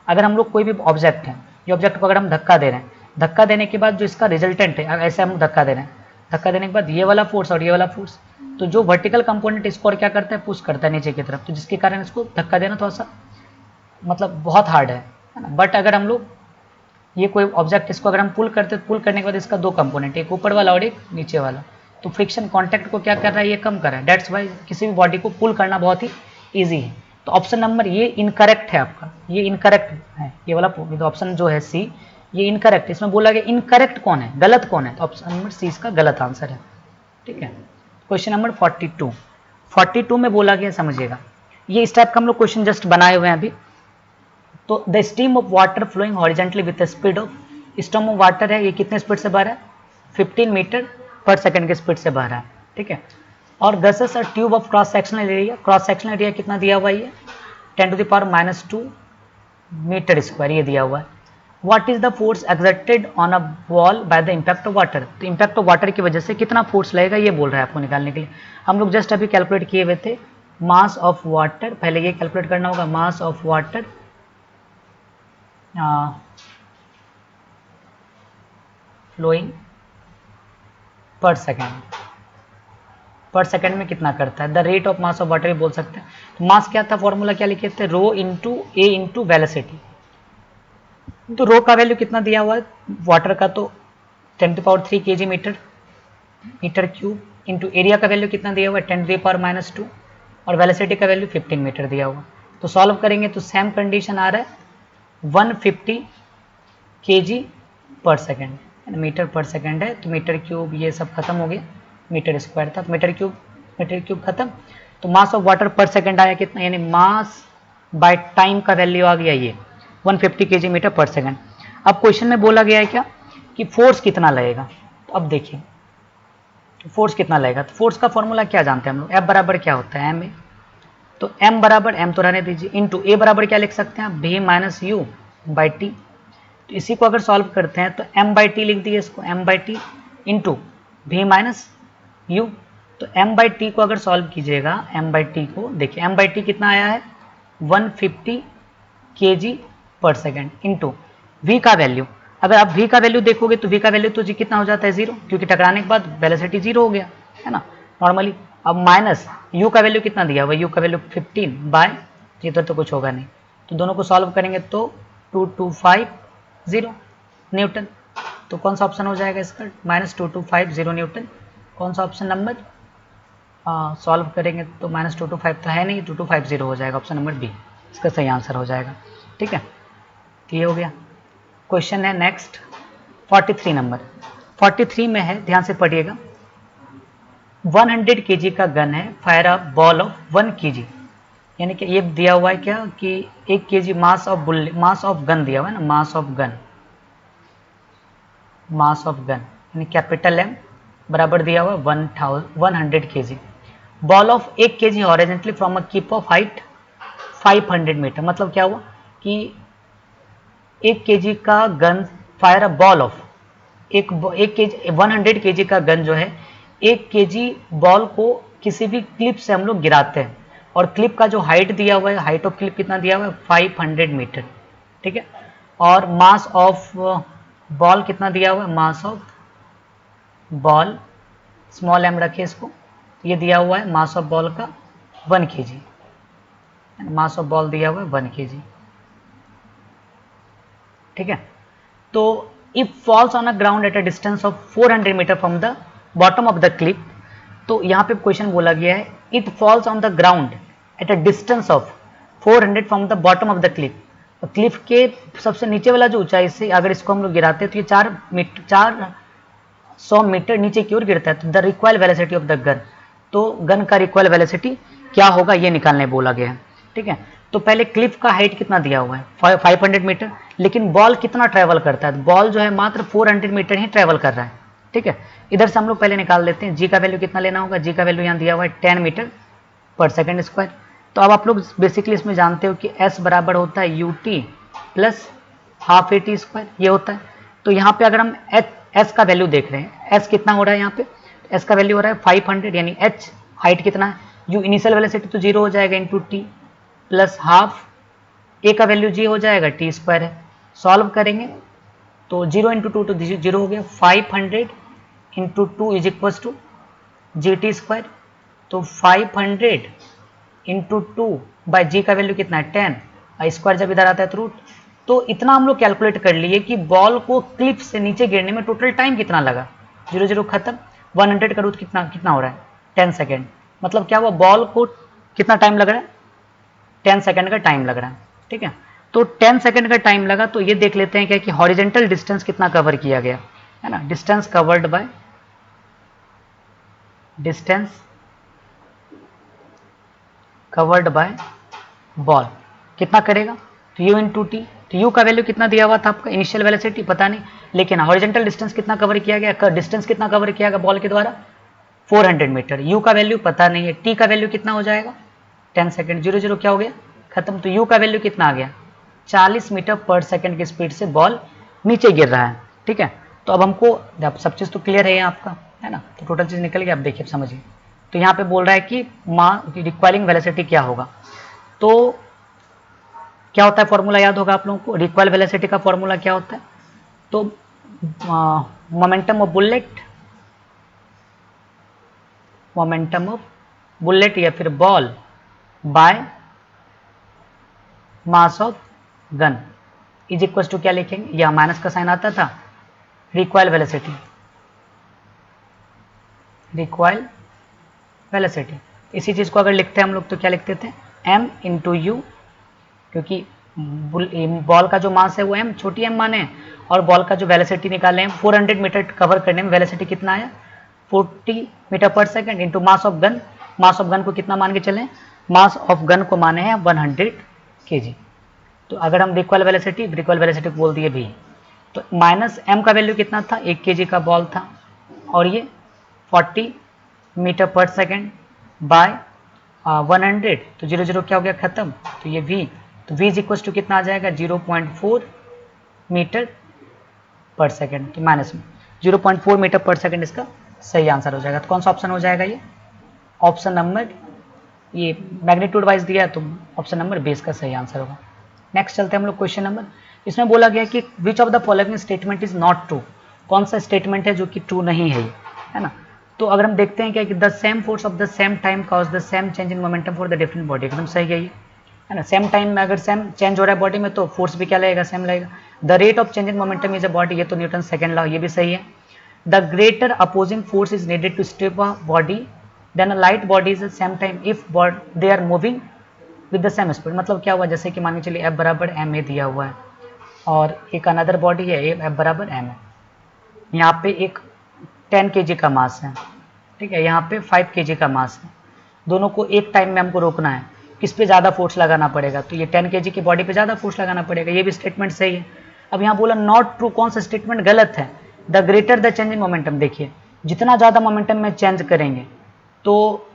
अगर हम लोग कोई भी ऑब्जेक्ट है, ये ऑब्जेक्ट को अगर हम धक्का दे रहे हैं, धक्का देने के बाद जो इसका रिजल्टेंट है, ऐसे हम धक्का दे रहे हैं, धक्का देने के बाद ये वाला फोर्स और ये वाला फोर्स, तो जो वर्टिकल कंपोनेंट इसको और क्या करता है, पुश करता है नीचे की तरफ, तो जिसके कारण इसको धक्का देना थोड़ा सा मतलब बहुत हार्ड है ना। बट अगर हम लोग ये कोई ऑब्जेक्ट इसको अगर हम पुल करते, पुल करने के बाद इसका दो कंपोनेंट, एक ऊपर वाला और एक नीचे वाला, तो फ्रिक्शन कांटेक्ट को क्या कर रहा है, ये कम कर रहा है। डेट्स वाई किसी भी बॉडी को पुल करना बहुत ही ईजी है। तो ऑप्शन नंबर ये इनकरेक्ट है आपका, ये इनकरेक्ट है, ये वाला तो ऑप्शन जो है सी ये इनकरेक्ट। इसमें बोला गया इनकरेक्ट कौन है, गलत कौन है, तो ऑप्शन नंबर सी इसका गलत आंसर है। ठीक है, क्वेश्चन नंबर 42 में बोला गया, समझिएगा ये इस टाइप का हम लोग क्वेश्चन जस्ट बनाए हुए हैं अभी। तो the stream of water flowing horizontally with the speed of, stream of water है ये कितने स्पीड से बह रहा है, 15 मीटर पर सेकंड के स्पीड से बह रहा है। ठीक है, और guesses a tube of cross sectional area, cross sectional area कितना दिया हुआ है, ये 10⁻² मीटर स्क्वायर ये दिया हुआ है। What is the force exerted on a wall by the impact of water, तो इम्पैक्ट ऑफ वाटर की वजह से कितना फोर्स लगेगा ये बोल रहा है आपको निकालने के लिए। हम लोग जस्ट अभी कैलकुलेट किए हुए थे मास ऑफ वाटर, पहले ये कैलकुलेट करना होगा, mass of water flowing per second में कितना करता है, the rate of mass of water भी बोल सकते हैं। तो मास क्या था, फॉर्मूला क्या लिखे थे, रो इंटू ए इंटू वेलोसिटी। तो रो का वैल्यू कितना दिया हुआ है वाटर का, तो 10⁻³ kg metre cube, into area का वैल्यू कितना दिया हुआ है 10⁻⁻², और वेलोसिटी का वैल्यू 15 मीटर दिया हुआ। तो सॉल्व करेंगे तो सेम कंडीशन आ रहा है 150 kg पर सेकेंड, मीटर पर सेकेंड है, तो मीटर क्यूब ये सब खत्म हो गया, मीटर स्क्वायर था, तो मीटर क्यूब खत्म। तो मास ऑफ वाटर पर सेकेंड आया कितना, यानी मास बाय टाइम का वैल्यू आ गया ये 150 kg मीटर पर सेकेंड। अब क्वेश्चन में बोला गया है क्या कि फोर्स कितना लगेगा, तो अब देखिए फोर्स कितना लगेगा, तो फोर्स का फॉर्मूला क्या जानते हैं हम लोग, F बराबर क्या होता है m, तो m बराबर m तो रहने दीजिए, इंटू a बराबर क्या लिख सकते हैं आप, v minus you by T. तो इसी को अगर सॉल्व करते हैं तो m बाई टी लिख दिए इसको, m by T into v minus you. तो m बाई टी को अगर सॉल्व कीजिएगा, m बाई टी को देखिए, m बाई टी कितना आया है 150 kg पर सेकेंड, इंटू v का वैल्यू, अगर आप v का वैल्यू देखोगे तो v का वैल्यू तो जी कितना हो जाता है 0, क्योंकि टकराने के बाद वेलोसिटी 0 हो गया है ना नॉर्मली। अब माइनस u का वैल्यू कितना दिया हुआ, u का वैल्यू 15 बाय, इधर तो कुछ होगा नहीं, तो दोनों को सॉल्व करेंगे तो 2250 न्यूटन। तो कौन सा ऑप्शन हो जाएगा इसका, -2250 न्यूटन। कौन सा ऑप्शन नंबर, सॉल्व करेंगे तो -225 तो है नहीं, 2250 हो जाएगा, ऑप्शन नंबर बी इसका सही आंसर हो जाएगा। ठीक है, तो ये हो गया। क्वेश्चन है नेक्स्ट 43 नंबर, 43 में है, ध्यान से पढ़िएगा। 100 kg का गन है, fire a ball of 1 kg, यानी कि ये दिया हुआ है क्या कि 1 kg mass of bullet, mass of gun दिया हुआ है ना, मास ऑफ गन यानी कैपिटल M बराबर दिया हुआ 100 kg। Ball of 1 kg horizontally from a keep of height 500 metre, मतलब क्या हुआ कि 1 kg का gun fire a ball of, एक kg 100 kg का गन जो है 1 kg बॉल को किसी भी क्लिप से हम लोग गिराते हैं, और क्लिप का जो हाइट दिया हुआ है, हाइट ऑफ क्लिप कितना दिया हुआ है 500 मीटर। ठीक है, और मास ऑफ बॉल कितना दिया हुआ है, मास ऑफ बॉल स्मॉल m रखिए इसको, ये दिया हुआ है मास ऑफ बॉल का 1 kg, मास ऑफ बॉल दिया हुआ है 1 kg। ठीक है, तो if falls on a ground at a distance of 400 metre from the bottom of the clip, तो यहाँ पे क्वेश्चन बोला गया है it falls on the ground at a distance of 400 from the bottom of the clip, cliff के सबसे नीचे वाला जो ऊंचाई से अगर इसको हम लोग गिराते हैं तो ये 400 मीटर नीचे की ओर गिरता है। तो the required velocity of the gun, तो गन का रिक्वायर्ड वेलोसिटी क्या होगा ये निकालने बोला गया है। ठीक है, तो पहले क्लिफ का हाइट कितना दिया हुआ है 500 मीटर, लेकिन बॉल कितना ट्रैवल करता है, बॉल जो है मात्र 400 मीटर ही ट्रैवल कर रहा है। ठीक है, इधर से हम लोग पहले निकाल लेते हैं, जी का वैल्यू कितना लेना होगा, जी का वैल्यू यहाँ दिया हुआ है 10 मीटर पर सेकेंड स्क्वायर। तो अब आप लोग बेसिकली इसमें जानते हो कि s बराबर होता है ut plus half AT square, ये होता है। तो यहाँ पे अगर हम s का वैल्यू देख रहे हैं, s कितना हो रहा है यहाँ पे, s का वैल्यू हो रहा है 500, यानी h हाइट कितना है, u इनिशियल वेलोसिटी तो 0 हो जाएगा into t plus half, a का वैल्यू g हो जाएगा t स्क्वायर है। सॉल्व करेंगे तो 0 इंटू 2 तो 0 हो गया, 500 into 2 is equal to G T square. तो 500 इंटू 2 बाई जी का वैल्यू कितना है 10, स्क्वायर जब इधर आता है तो रूट। तो इतना हम लोग कैलकुलेट कर लिए कि बॉल को क्लिप से नीचे गिरने में टोटल टाइम कितना लगा। 0 0 खत्म। 100 का रूट कितना कितना हो रहा है 10 सेकेंड। मतलब क्या हुआ, बॉल को कितना टाइम लग रहा है 10 सेकेंड का टाइम लग रहा है। ठीक है, तो 10 सेकेंड का टाइम लगा। तो ये देख लेते हैं क्या कि हॉरिजेंटल डिस्टेंस कितना कवर किया गया है ना। डिस्टेंस कवर्ड बाय बॉल कितना करेगा, तो यू इंटू टी। तो यू का वैल्यू कितना दिया हुआ था आपका, इनिशियल वेलोसिटी पता नहीं, लेकिन हॉरिजेंटल डिस्टेंस कितना कवर किया गया, डिस्टेंस कितना कवर किया गया बॉल के द्वारा 400 मीटर। यू का वैल्यू पता नहीं है, टी का वैल्यू कितना हो जाएगा 10 सेकेंड। 0 0 क्या हो गया खत्म। तो यू का वैल्यू कितना आ गया 40 मीटर पर सेकेंड की स्पीड से बॉल नीचे गिर रहा है। ठीक है, तो अब हमको अब सब चीज़ तो क्लियर है आपका, है ना। तो टोटल चीज़ निकल गया। अब देखिए, अब समझिए। तो यहाँ पे बोल रहा है कि रिक्वायरिंग वेलोसिटी क्या होगा। तो क्या होता है फॉर्मूला याद होगा आप लोगों को। रिक्वायल वेलोसिटी का फॉर्मूला क्या होता है, तो मोमेंटम ऑफ बुलेट या फिर ball by mass of gun is equal to क्या लिखेंगे, या माइनस का साइन आता था, रिक्वायल वेलोसिटी इसी चीज को अगर लिखते हैं हम लोग तो क्या लिखते थे m इंटू यू, क्योंकि बॉल का जो मास है वो m छोटी m माने, और बॉल का जो वेलोसिटी निकाले हैं 400 मीटर कवर करने में वेलोसिटी कितना आया 40 metre per second into mass of gun. Mass of gun को कितना मान के चलें, मास ऑफ गन को माने हैं 100 kg। तो अगर हम रिक्वायल वेलोसिटी को बोल दिए भी, तो माइनस m का वैल्यू कितना था 1 kg का बॉल था, और ये 40 मीटर पर सेकेंड बाय 100। तो 0 0 क्या हो गया खत्म। तो ये v, तो v इज इक्वल टू कितना आ जाएगा 0.4 मीटर पर सेकेंड। तो माइनस में 0.4 मीटर पर सेकेंड इसका सही आंसर हो जाएगा। तो कौन सा ऑप्शन हो जाएगा, ये ऑप्शन नंबर, ये मैग्नीट्यूड वाइज दिया है तो ऑप्शन नंबर बी का सही आंसर होगा। नेक्स्ट चलते हैं हम लोग क्वेश्चन नंबर। इसमें बोला गया कि which of the following statement is not true, कौन सा स्टेटमेंट है जो कि ट्रू नहीं है ना। तो अगर हम देखते हैं क्या कि the same force of the same time cause the same change in momentum for the different body, एकदम सही है ना। सेम टाइम में अगर सेम चेंज हो रहा है बॉडी में तो फोर्स भी क्या लगेगा सेम लगेगा। The rate of change in momentum is a body, ये तो न्यूटन सेकंड लॉ, ये भी सही है। The greater opposing force is needed to step a body than a light body is same time if they are moving with the same speed. मतलब क्या हुआ, जैसे कि मान के चलिए F बराबर एम ए दिया हुआ है और एक अनदर बॉडी है F बराबर एम है। यहाँ पे एक 10 kg का मास है, ठीक है, यहाँ पे 5 kg का मास है। दोनों को एक टाइम में हमको रोकना है, किस पे ज़्यादा फोर्स लगाना पड़ेगा, तो ये 10 kg की बॉडी पे ज़्यादा फोर्स लगाना पड़ेगा। ये भी स्टेटमेंट सही है। अब यहाँ बोला नॉट ट्रू, कौन सा स्टेटमेंट गलत है। The greater the change in momentum, देखिए जितना ज़्यादा मोमेंटम में चेंज करेंगे तो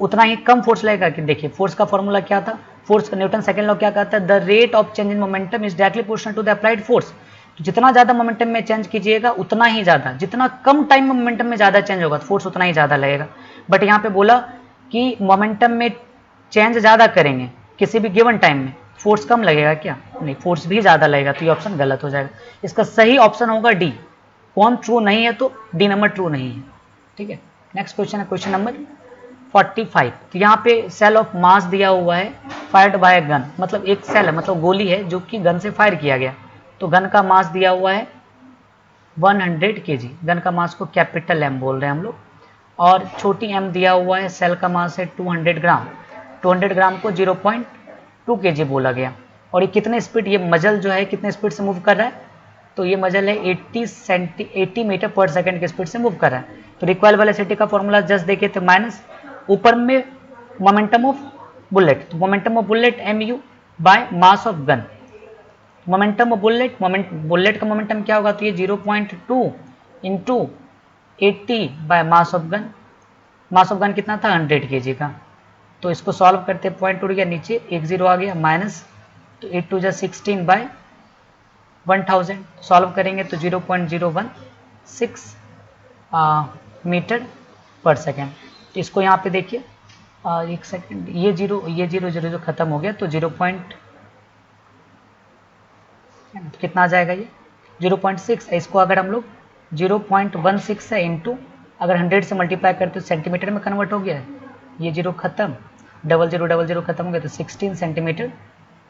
उतना ही कम फोर्स लगेगा। कि देखिए फोर्स का फॉर्मूला क्या था, फोर्स का न्यूटन सेकंड लॉ क्या कहता है, the rate of change in momentum is directly proportional to the applied force. तो जितना ज़्यादा मोमेंटम में चेंज कीजिएगा उतना ही ज़्यादा, जितना कम टाइम में मोमेंटम में ज़्यादा चेंज होगा तो फोर्स उतना ही ज़्यादा लगेगा। बट यहाँ पे बोला कि मोमेंटम में चेंज ज़्यादा करेंगे किसी भी गिवन टाइम में, फोर्स कम लगेगा क्या, नहीं, फोर्स भी ज़्यादा लगेगा। तो ये ऑप्शन गलत हो जाएगा। इसका सही ऑप्शन होगा डी। कौन ट्रू नहीं है, तो डी नंबर ट्रू नहीं है। ठीक है, नेक्स्ट क्वेश्चन है क्वेश्चन नंबर 45। तो यहाँ पे सेल ऑफ मास दिया हुआ है फायर्ड बाय गन, मतलब एक सेल है, मतलब गोली है जो कि गन से फायर किया गया। तो गन का मास दिया हुआ है 100 kg, गन का मास को कैपिटल एम बोल रहे हैं हम लोग, और छोटी एम दिया हुआ है, सेल का मास है 200 ग्राम। 200 ग्राम को 0.2 kg बोला गया। और ये कितने स्पीड, ये मजल जो है कितने स्पीड से मूव कर रहा है, तो ये मजल है 80 मीटर पर सेकंड की स्पीड से मूव कर रहा है। तो रिक्वायल वेलोसिटी का फॉर्मूला जस्ट देखे थे, माइनस ऊपर में मोमेंटम ऑफ बुलेट, तो momentum of bullet M U by mass of gun. Momentum of bullet का मोमेंटम क्या होगा, तो ये 0.2 into 80 by mass of gun. Mass of gun कितना था 100 kg का। तो इसको सॉल्व करते पॉइंट टूट गया नीचे, एक जीरो आ गया माइनस, तो 8 2 16 बाय 1000 सॉल्व करेंगे तो 0.016 मीटर पर सेकेंड। तो इसको यहाँ पे देखिए एक सेकेंड, ये जीरो जो खत्म हो गया, तो कितना आ जाएगा, ये 0.6। इसको अगर हम लोग 0.16 है इंटू, अगर 100 से मल्टीप्लाई करते तो सेंटीमीटर में कन्वर्ट हो गया है, ये जीरो खत्म, डबल जीरो खत्म हो गया, तो 16 सेंटीमीटर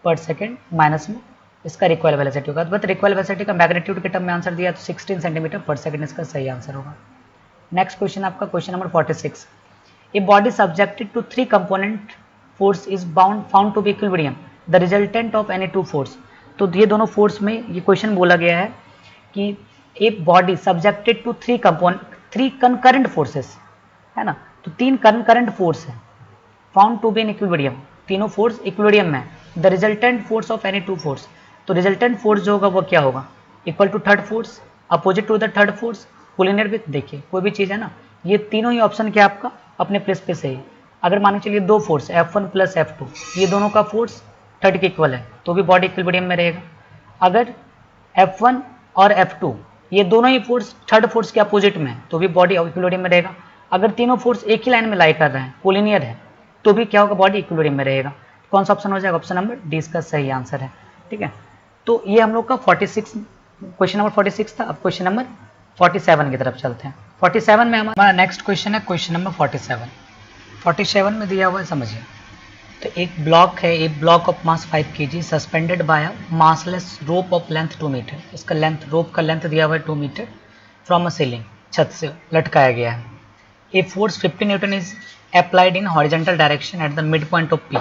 पर सेकेंड माइनस में इसका रिक्वायल वेलोसिटी होगा। बट रिक्वायल वेलोसिटी का मैग्नीट्यूड के टर्म में आंसर दिया तो 16 सेंटीमीटर पर सेकेंड इसका सही आंसर होगा। नेक्स्ट क्वेश्चन आपका question number 46। A body subjected to 3 component force is found to be equilibrium, the resultant of any 2 force. तो ये दोनों फोर्स में ये क्वेश्चन बोला गया है कि a body subjected to 3 concurrent forces है ना, तो 3 कंकरेंट फोर्स है, found to be in equilibrium, तीनों फोर्स इक्विलिब्रियम में, the resultant force of any 2 force, तो रिजल्टेंट फोर्स जो होगा वो क्या होगा, equal to third force, opposite to the third force, collinear with. देखिए कोई भी चीज़ है ना, ये तीनों ही ऑप्शन क्या आपका अपने प्लेस पे सही है। अगर मान के चलिए 2 फोर्स F1 प्लस F2, ये दोनों का फोर्स थर्ड के इक्वल है तो भी बॉडी इक्विलिब्रियम में रहेगा। अगर F1 और F2 ये दोनों ही फोर्स थर्ड फोर्स के अपोजिट में है तो भी बॉडी इक्विलिब्रियम में रहेगा। अगर तीनों फोर्स एक ही लाइन में लाई कर रहे हैं, कोलिनियर है, तो भी क्या होगा, बॉडी इक्विलिब्रियम में रहेगा। कौन सा ऑप्शन हो जाएगा, ऑप्शन नंबर डी इसका सही आंसर है। ठीक है, तो ये हम लोग का 46 क्वेश्चन नंबर 46 था। अब क्वेश्चन नंबर 47 की तरफ चलते हैं। 47 में हमारा नेक्स्ट क्वेश्चन है क्वेश्चन नंबर 47। 47 में दिया हुआ है, समझिए। तो एक ब्लॉक है, एक block of mass 5 kg suspended by a massless rope of length 2 metre. इसका लेंथ, रोप का लेंथ दिया हुआ है 2 मीटर, फ्रॉम अ सीलिंग, छत से लटकाया गया है। A force 50 Newton is applied in horizontal direction at the mid point of P,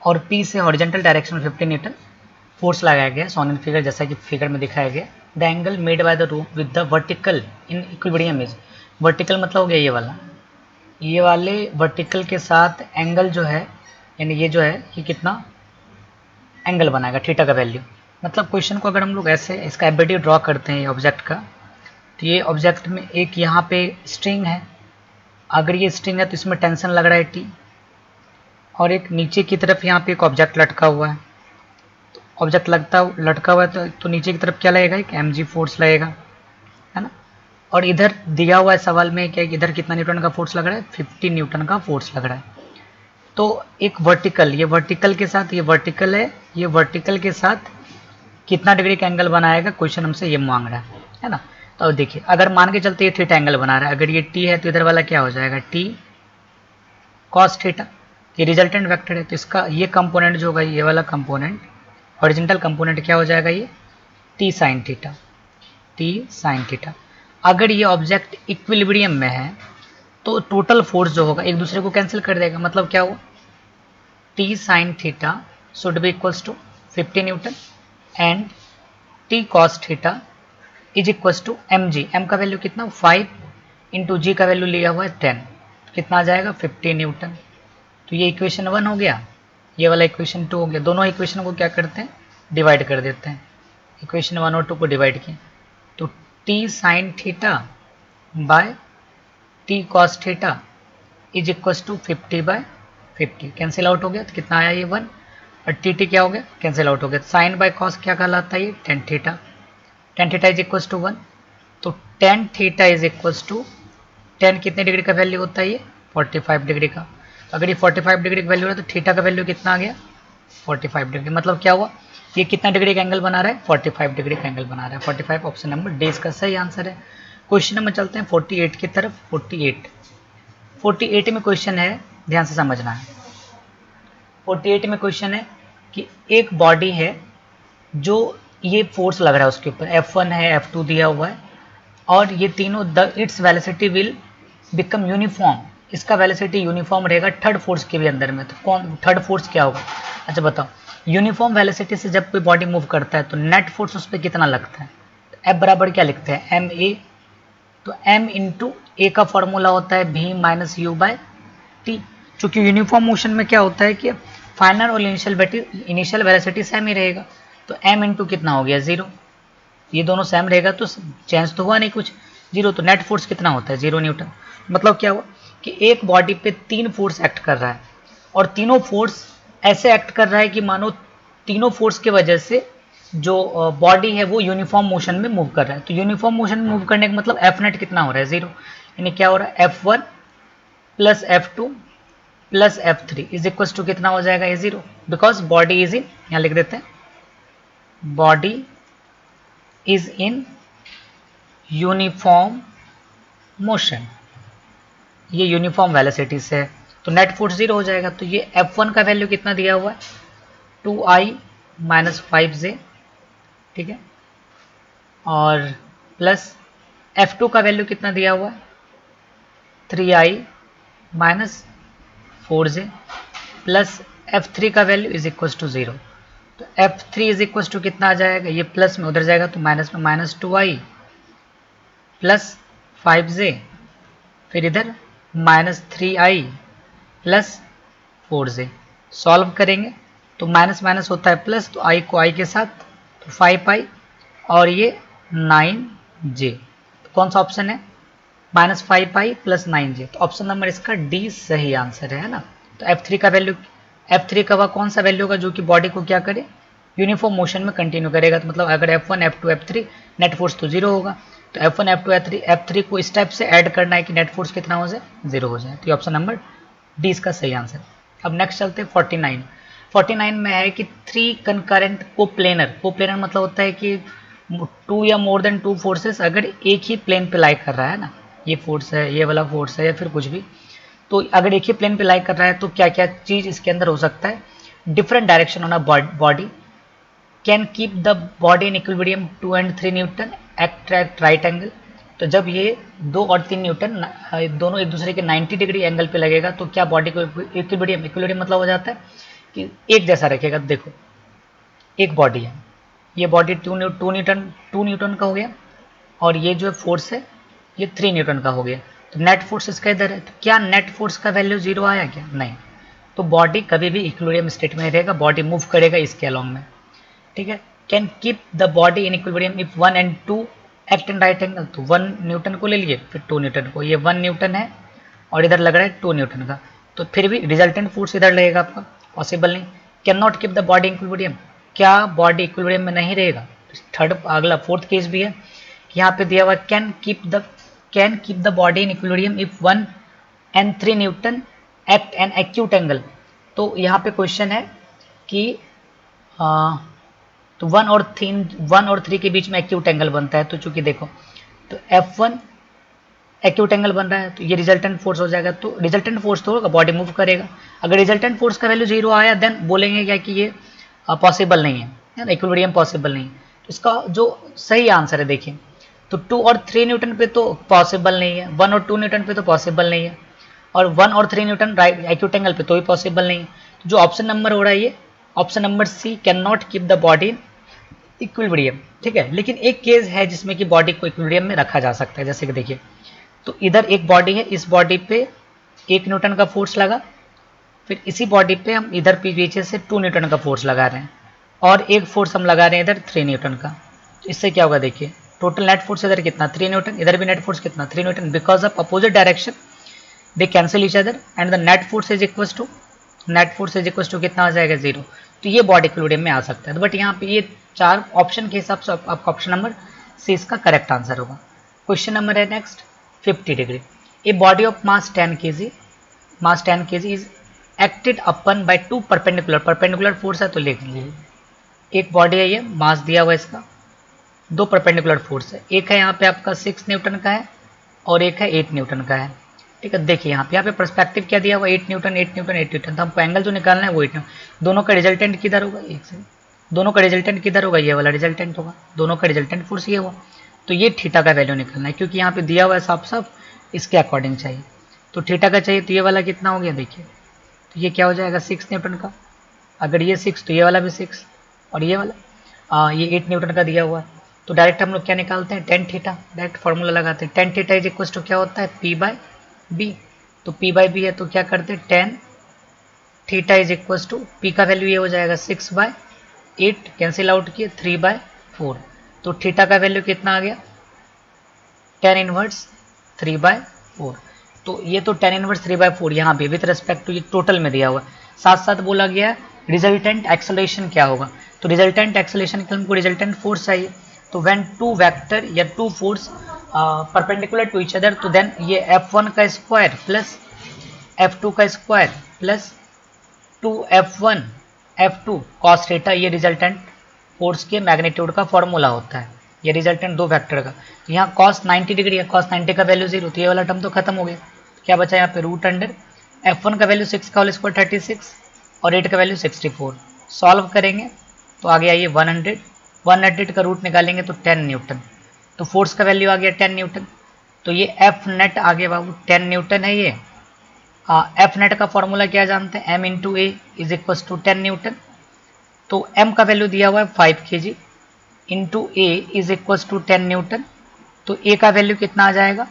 और पी से हॉरिजेंटल डायरेक्शन में 50 न्यूटन फोर्स लगाया गया, सोन इन फिगर, जैसा कि फिगर में दिखाया गया। The angle made by the rope with the vertical in equilibrium is, vertical मतलब हो गया ये वाला, ये वाले वर्टिकल के साथ एंगल जो है, यानी ये जो है ये कितना एंगल बनाएगा, थीटा का वैल्यू। मतलब क्वेश्चन को अगर हम लोग ऐसे इसका एबिलिटी ड्रॉ करते हैं ये ऑब्जेक्ट का, तो ये ऑब्जेक्ट में एक यहाँ पे स्ट्रिंग है, अगर ये स्ट्रिंग है तो इसमें टेंशन लग रहा है टी, और एक नीचे की तरफ यहाँ पे एक ऑब्जेक्ट लटका हुआ है, तो ऑब्जेक्ट लटका हुआ है तो नीचे की तरफ क्या लगेगा, एक mg फोर्स लगेगा, है ना। और इधर दिया हुआ है सवाल में क्या, इधर कितना न्यूटन का फोर्स लग रहा है, 50 न्यूटन का फोर्स लग रहा है। तो एक वर्टिकल, ये वर्टिकल के साथ, ये वर्टिकल है, ये वर्टिकल के साथ कितना डिग्री का एंगल बनाएगा, क्वेश्चन हमसे ये मांग रहा है ना। तो देखिए अगर मान के चलते ये थीटा एंगल बना रहा है, अगर ये टी है तो इधर वाला क्या हो जाएगा, टी कॉस थीटा, ये रिजल्टेंट वेक्टर है, तो इसका ये कंपोनेंट जो होगा, ये वाला कंपोनेंट हॉरिजॉन्टल कंपोनेंट क्या हो जाएगा, ये T sine theta, T sine theta. अगर ये ऑब्जेक्ट इक्विलिब्रियम में है तो टोटल फोर्स जो होगा एक दूसरे को कैंसिल कर देगा, मतलब क्या हुआ, T sine theta should be equals to 50 newton and T cos theta is equals to M G. एम का वैल्यू कितना, 5 इंटू जी का वैल्यू लिया हुआ है 10, कितना आ जाएगा 50 न्यूटन। तो ये इक्वेशन 1 हो गया, ये वाला इक्वेशन 2 हो गया। दोनों इक्वेशन को क्या करते हैं, डिवाइड कर देते हैं, इक्वेशन 1 और 2 को डिवाइड किए, तो T sine theta by T cos theta is equals to 50/50, cancel out हो गया, तो कितना आया ये 1, और टी टी क्या हो गया, कैंसिल आउट हो गया। साइन बाय कॉस क्या कहलाता है, ये tan theta, tan theta is equals to 1, तो tan theta is equals to, tan कितने डिग्री का वैल्यू होता है, ये 45 डिग्री का। अगर ये 45 डिग्री का वैल्यू है तो थीटा का वैल्यू कितना आ गया, 45 डिग्री। मतलब क्या हुआ, ये कितना डिग्री का एंगल बना रहा है, 45 डिग्री का एंगल बना रहा है। 45 ऑप्शन नंबर डी इसका सही आंसर है। क्वेश्चन नंबर चलते हैं 48 की तरफ। 48 में क्वेश्चन है, ध्यान से समझना है। 48 में क्वेश्चन है कि एक बॉडी है जो ये फोर्स लग रहा है उसके ऊपर, F1 है, F2 दिया हुआ है, और ये तीनों its velocity will become uniform, इसका वेलोसिटी यूनिफॉर्म रहेगा थर्ड फोर्स के भी अंदर में। तो कौन थर्ड फोर्स क्या होगा, अच्छा बताओ। यूनिफॉर्म वेलोसिटी से जब कोई बॉडी मूव करता है तो नेट फोर्स उस पर कितना लगता है, तो F बराबर क्या लिखते हैं, एम ए, तो m इंटू ए का फॉर्मूला होता है v minus U by T. चूँकि यूनिफॉर्म मोशन में क्या होता है कि फाइनल और इनिशियल वेलोसिटी सेम ही रहेगा, तो m इंटू कितना हो गया 0, ये दोनों सेम रहेगा तो चेंज तो हुआ नहीं कुछ, 0, तो नेट फोर्स कितना होता है 0 न्यूटन। मतलब क्या हुआ कि एक बॉडी पे 3 फोर्स एक्ट कर रहा है, और तीनों फोर्स ऐसे एक्ट कर रहा है कि मानो तीनों फोर्स की वजह से जो बॉडी है वो यूनिफॉर्म मोशन में मूव कर रहा है। तो यूनिफॉर्म मोशन में मूव करने का मतलब एफ नेट कितना हो रहा है 0, यानी क्या हो रहा है F1 plus F2 plus F3 is equal to कितना हो जाएगा ये 0, बिकॉज बॉडी इज इन, यहाँ लिख देते हैं body is in uniform motion, ये यूनिफॉर्म वेलोसिटी से है, तो नेट फोर्स 0 हो जाएगा। तो ये F1 का वैल्यू कितना दिया हुआ है 2i माइनस 5j, ठीक है, और प्लस F2 का वैल्यू कितना दिया हुआ है 3i minus 4j, plus F3 का वैल्यू इज इक्वल टू 0। तो F3 इज इक्वल टू कितना आ जाएगा, ये प्लस में उधर जाएगा तो माइनस में माइनस 2i प्लस 5j, फिर इधर minus 3i plus 4j। Solve करेंगे तो माइनस माइनस होता है प्लस, तो i को i के साथ तो 5i और ये 9j, तो कौन सा ऑप्शन है माइनस 5i प्लस 9j, तो ऑप्शन नंबर इसका डी सही आंसर है ना। तो F3 का वैल्यू, F3 का वह कौन सा वैल्यू होगा जो कि बॉडी को क्या करे यूनिफॉर्म मोशन में कंटिन्यू करेगा, तो मतलब अगर F1 F2 F3 net force तो 0 होगा, तो F1 F2 F3 को इस टाइप से ऐड करना है कि नेट फोर्स कितना हो जाए 0 हो जाए, तो ये ऑप्शन नंबर डी इसका सही आंसर। अब नेक्स्ट चलते हैं 49 में है कि 3 कंकरेंट कोप्लेनर मतलब होता है कि 2 या मोर देन 2 फोर्सेस अगर एक ही प्लेन पे लाई कर रहा है ना, ये फोर्स है, ये वाला फोर्स है या फिर कुछ भी, तो अगर एक ही प्लेन पे लाई कर रहा है तो क्या क्या चीज़ इसके अंदर हो सकता है, different direction on a body can keep the body in equilibrium 2 and 3 newton at right angle. तो जब ये 2 और 3 न्यूटन दोनों एक दूसरे के 90 डिग्री एंगल पे लगेगा तो क्या बॉडी को इक्विलिब्रियम मतलब हो जाता है कि एक जैसा रखेगा। देखो एक बॉडी है, ये बॉडी 2 न्यूटन का हो गया और ये जो फोर्स है ये 3 न्यूटन का हो गया, तो नेट फोर्स इसका इधर है, तो क्या नेट फोर्स का वैल्यू 0 आया क्या, नहीं, तो बॉडी कभी भी इक्विलिब्रियम स्टेट में रहेगा, बॉडी मूव करेगा इसके अलॉन्ग में, ठीक है। Can keep the body in equilibrium if 1 and 2 act in right angle, तो 1 न्यूटन को ले लिए फिर 2 न्यूटन को, ये 1 न्यूटन है और इधर लग रहा है 2 न्यूटन का, तो फिर भी रिजल्टेंट फोर्स इधर लगेगा आपका, पॉसिबल नहीं। Can not keep the body equilibrium, क्या बॉडी इक्विलिब्रियम में नहीं रहेगा, थर्ड अगला फोर्थ केस भी है, यहाँ पे दिया हुआ can keep the body in equilibrium if 1 and 3 Newton act an acute angle, तो यहाँ पे क्वेश्चन है कि तो 1 और 3 के बीच में एक्यूट एंगल बनता है, तो चूंकि देखो तो F1 एक्यूट एंगल बन रहा है तो ये रिजल्टेंट फोर्स हो जाएगा, तो रिजल्टेंट फोर्स तो होगा बॉडी मूव करेगा, अगर रिजल्टेंट फोर्स का वैल्यू 0 आया देन बोलेंगे क्या कि ये पॉसिबल नहीं है ना, इक्विलिब्रियम पॉसिबल नहीं है, तो इसका जो सही आंसर है देखिए, तो 2 और 3 न्यूटन पे तो पॉसिबल नहीं है, 1 और 2 न्यूटन पे तो पॉसिबल नहीं है, और 1 और 3 न्यूटन राइट एक्यूट एंगल पे तो भी पॉसिबल नहीं है, तो जो ऑप्शन नंबर हो रहा है ये option number C can not keep the body in equilibrium, ठीक है। लेकिन एक केस है जिसमें कि बॉडी को इक्विलिब्रियम में रखा जा सकता है, जैसे कि देखिए तो इधर एक बॉडी है, इस बॉडी पे 1 न्यूटन का फोर्स लगा, फिर इसी बॉडी पे हम इधर पीछे से 2 न्यूटन का फोर्स लगा रहे हैं और एक फोर्स हम लगा रहे हैं इधर 3 न्यूटन का, तो इससे क्या होगा देखिए टोटल नेट फोर्स इधर कितना 3 न्यूटन, इधर भी नेट फोर्स कितना 3 newton, because of opposite direction they cancel each other and the net force is equal to कितना आ जाएगा 0, तो ये बॉडी इक्विलिब्रियम में आ सकता है, बट यहाँ पे ये 4 ऑप्शन के हिसाब से आपका ऑप्शन नंबर सी इसका करेक्ट आंसर होगा। क्वेश्चन नंबर है next 50 degree, a body of mass 10 kg is acted upon by 2 perpendicular force है, तो लिख लीजिए एक बॉडी है, ये मास दिया हुआ इसका 2 परपेंडिकुलर फोर्स है, एक है यहाँ पे आपका 6 न्यूटन का है और एक है 8 न्यूटन का है, ठीक है। देखिए यहाँ पे पर्सपेक्टिव क्या दिया हुआ 8 न्यूटन, तो हमको एंगल जो निकालना है वो 8 न्यूटन, दोनों का रिजल्टेंट किधर होगा, एक से दोनों का रिजल्टेंट किधर होगा, ये वाला रिजल्टेंट होगा, दोनों का रिजल्टेंट फोर्स ये हुआ, तो ये थीटा का वैल्यू निकालना है, क्योंकि यहाँ पे दिया हुआ है साफ इसके अकॉर्डिंग चाहिए, तो थीटा का चाहिए, तो ये वाला कितना हो गया देखिए, तो ये क्या हो जाएगा 6 न्यूटन का, अगर ये 6 तो ये वाला भी 6 और ये वाला ये 8 न्यूटन का दिया हुआ है, तो डायरेक्ट हम लोग क्या निकालते हैं tan थीटा, डायरेक्ट फार्मूला लगाते हैं, tan theta is equal to क्या होता है P/B, तो P/B है तो क्या करते हैं tan theta is equal to P का वैल्यू ये हो जाएगा 6/8 कैंसिल आउट किए 3/4, तो थीटा का वैल्यू कितना आ गया tan इनवर्स 3/4, तो ये तो tan इनवर्स 3/4 यहाँ पे विथ रेस्पेक्ट टू ये टोटल में दिया हुआ, साथ साथ बोला गया रिजल्टेंट एक्सेलरेशन क्या होगा, तो रिजल्टेंट एक्सेलरेशन के हमको रिजल्टेंट फोर्स चाहिए, तो व्हेन 2 वेक्टर या 2 force perpendicular to each other, तो देन ये F1 का स्क्वायर प्लस F2 का square plus 2F1 F2 cos theta, ये रिजल्टेंट फोर्स के मैग्नीट्यूड का फॉर्मूला होता है, ये रिजल्टेंट दो वेक्टर का। तो यहाँ cos 90 डिग्री है, cos 90 का वैल्यू 0, तो ये वाला टर्म तो खत्म हो गया। क्या बचा यहाँ पे रूट अंडर f1 का वैल्यू 6 का होल स्क्वायर 36 और 8 का वैल्यू 64। सॉल्व करेंगे तो आ गया ये 100 का रूट निकालेंगे तो 10 न्यूटन। तो फोर्स का वैल्यू आ गया 10 न्यूटन। तो ये एफ नेट आ गया बाबू 10 न्यूटन है ये। एफ नेट का फॉर्मूला क्या जानते हैं, m into A is equal to 10 newton. तो m का वैल्यू दिया हुआ है 5 kg into A is equal to 10 newton. तो a का वैल्यू कितना आ जाएगा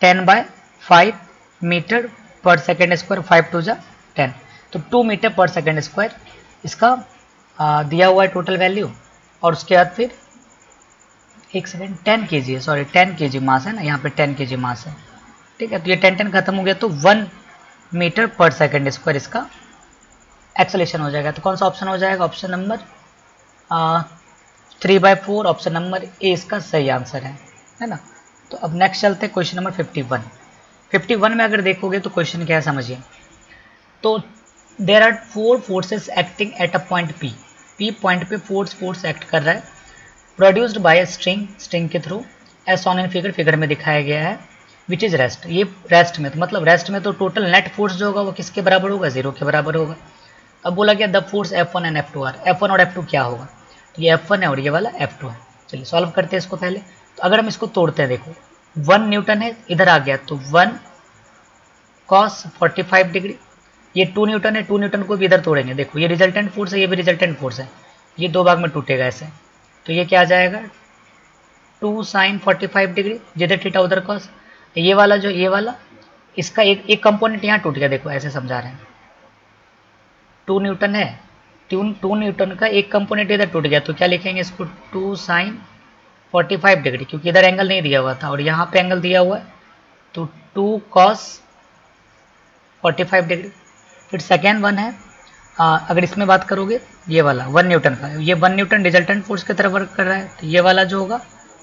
10/5 metre per second square, 5 to जा 10, तो 2 मीटर पर सेकेंड स्क्वायर इसका दिया हुआ है टोटल वैल्यू। और उसके बाद फिर एक सेकेंड 10 kg है, सॉरी 10 kg मास है ना, यहाँ पे 10 kg मास है, ठीक है। तो ये 10 खत्म हो गया, तो 1 मीटर पर सेकेंड स्क्वायर इसका एक्सेलेरेशन हो जाएगा। तो कौन सा ऑप्शन हो जाएगा, option number 3/4, option number A इसका सही आंसर है ना। तो अब नेक्स्ट चलते हैं क्वेश्चन नंबर 51 में अगर देखोगे तो क्वेश्चन क्या है समझिए। तो there are 4 forces acting at a point P point पे फोर्स एक्ट कर रहा है, प्रोड्यूस्ड बाय अ स्ट्रिंग के through as shown in figure में दिखाया गया है, विच इज रेस्ट। ये रेस्ट में, तो मतलब रेस्ट में तो टोटल नेट फोर्स जो होगा वो किसके बराबर होगा, 0 के बराबर होगा। अब बोला गया the force F1 and F2 are, F1 और F2 क्या होगा, तो ये F1 है और ये वाला F2 है। चलिए सॉल्व करते हैं इसको पहले। तो अगर हम इसको तोड़ते हैं, देखो 1 न्यूटन है इधर आ गया, तो 1 cos 45 डिग्री, ये 2 न्यूटन है, 2 न्यूटन को भी इधर तोड़ेंगे, देखो ये रिजल्टेंट फोर्स है, ये भी रिजल्टेंट फोर्स है, ये दो भाग में टूटेगा ऐसे। तो ये क्या आ जाएगा 2 sin 45 डिग्री, जिधर थीटा उधर cos। ये वाला जो ये वाला इसका एक कंपोनेंट यहाँ टूट गया, देखो ऐसे समझा रहे हैं, 2 न्यूटन है, 2 न्यूटन का एक कंपोनेंट इधर टूट गया, तो क्या लिखेंगे इसको 2 sin 45 डिग्री, क्योंकि इधर एंगल नहीं दिया हुआ था और यहाँ पे एंगल दिया हुआ है, तो 2 cos 45 डिग्री। फिर सेकेंड वन है, अगर इसमें बात करोगे ये वाला 1 न्यूटन का, ये 1 न्यूटन रिजल्टेंट फोर्स की तरफ वर्क कर रहा है, तो ये वाला जो होगा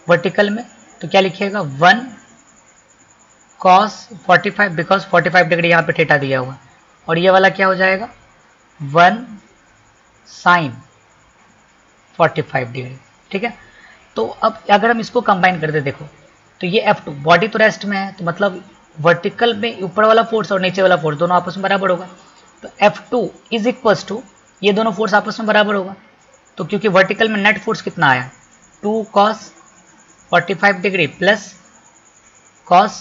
वर्टिकल में, तो क्या लिखिएगा 1 cos 45, बिकॉज 45 डिग्री यहाँ पे थीटा दिया हुआ, और ये वाला क्या हो जाएगा 1 sin 45 डिग्री, ठीक है। तो अब अगर हम इसको कंबाइन कर दे, देखो तो ये F2 बॉडी तो रेस्ट में है, तो मतलब वर्टिकल में ऊपर वाला फोर्स और नीचे वाला फोर्स दोनों आपस में बराबर होगा, तो F2 इज इक्वल्स टू ये दोनों फोर्स आपस में बराबर होगा। तो क्योंकि वर्टिकल में नेट फोर्स कितना आया 2 cos 45 degree plus cos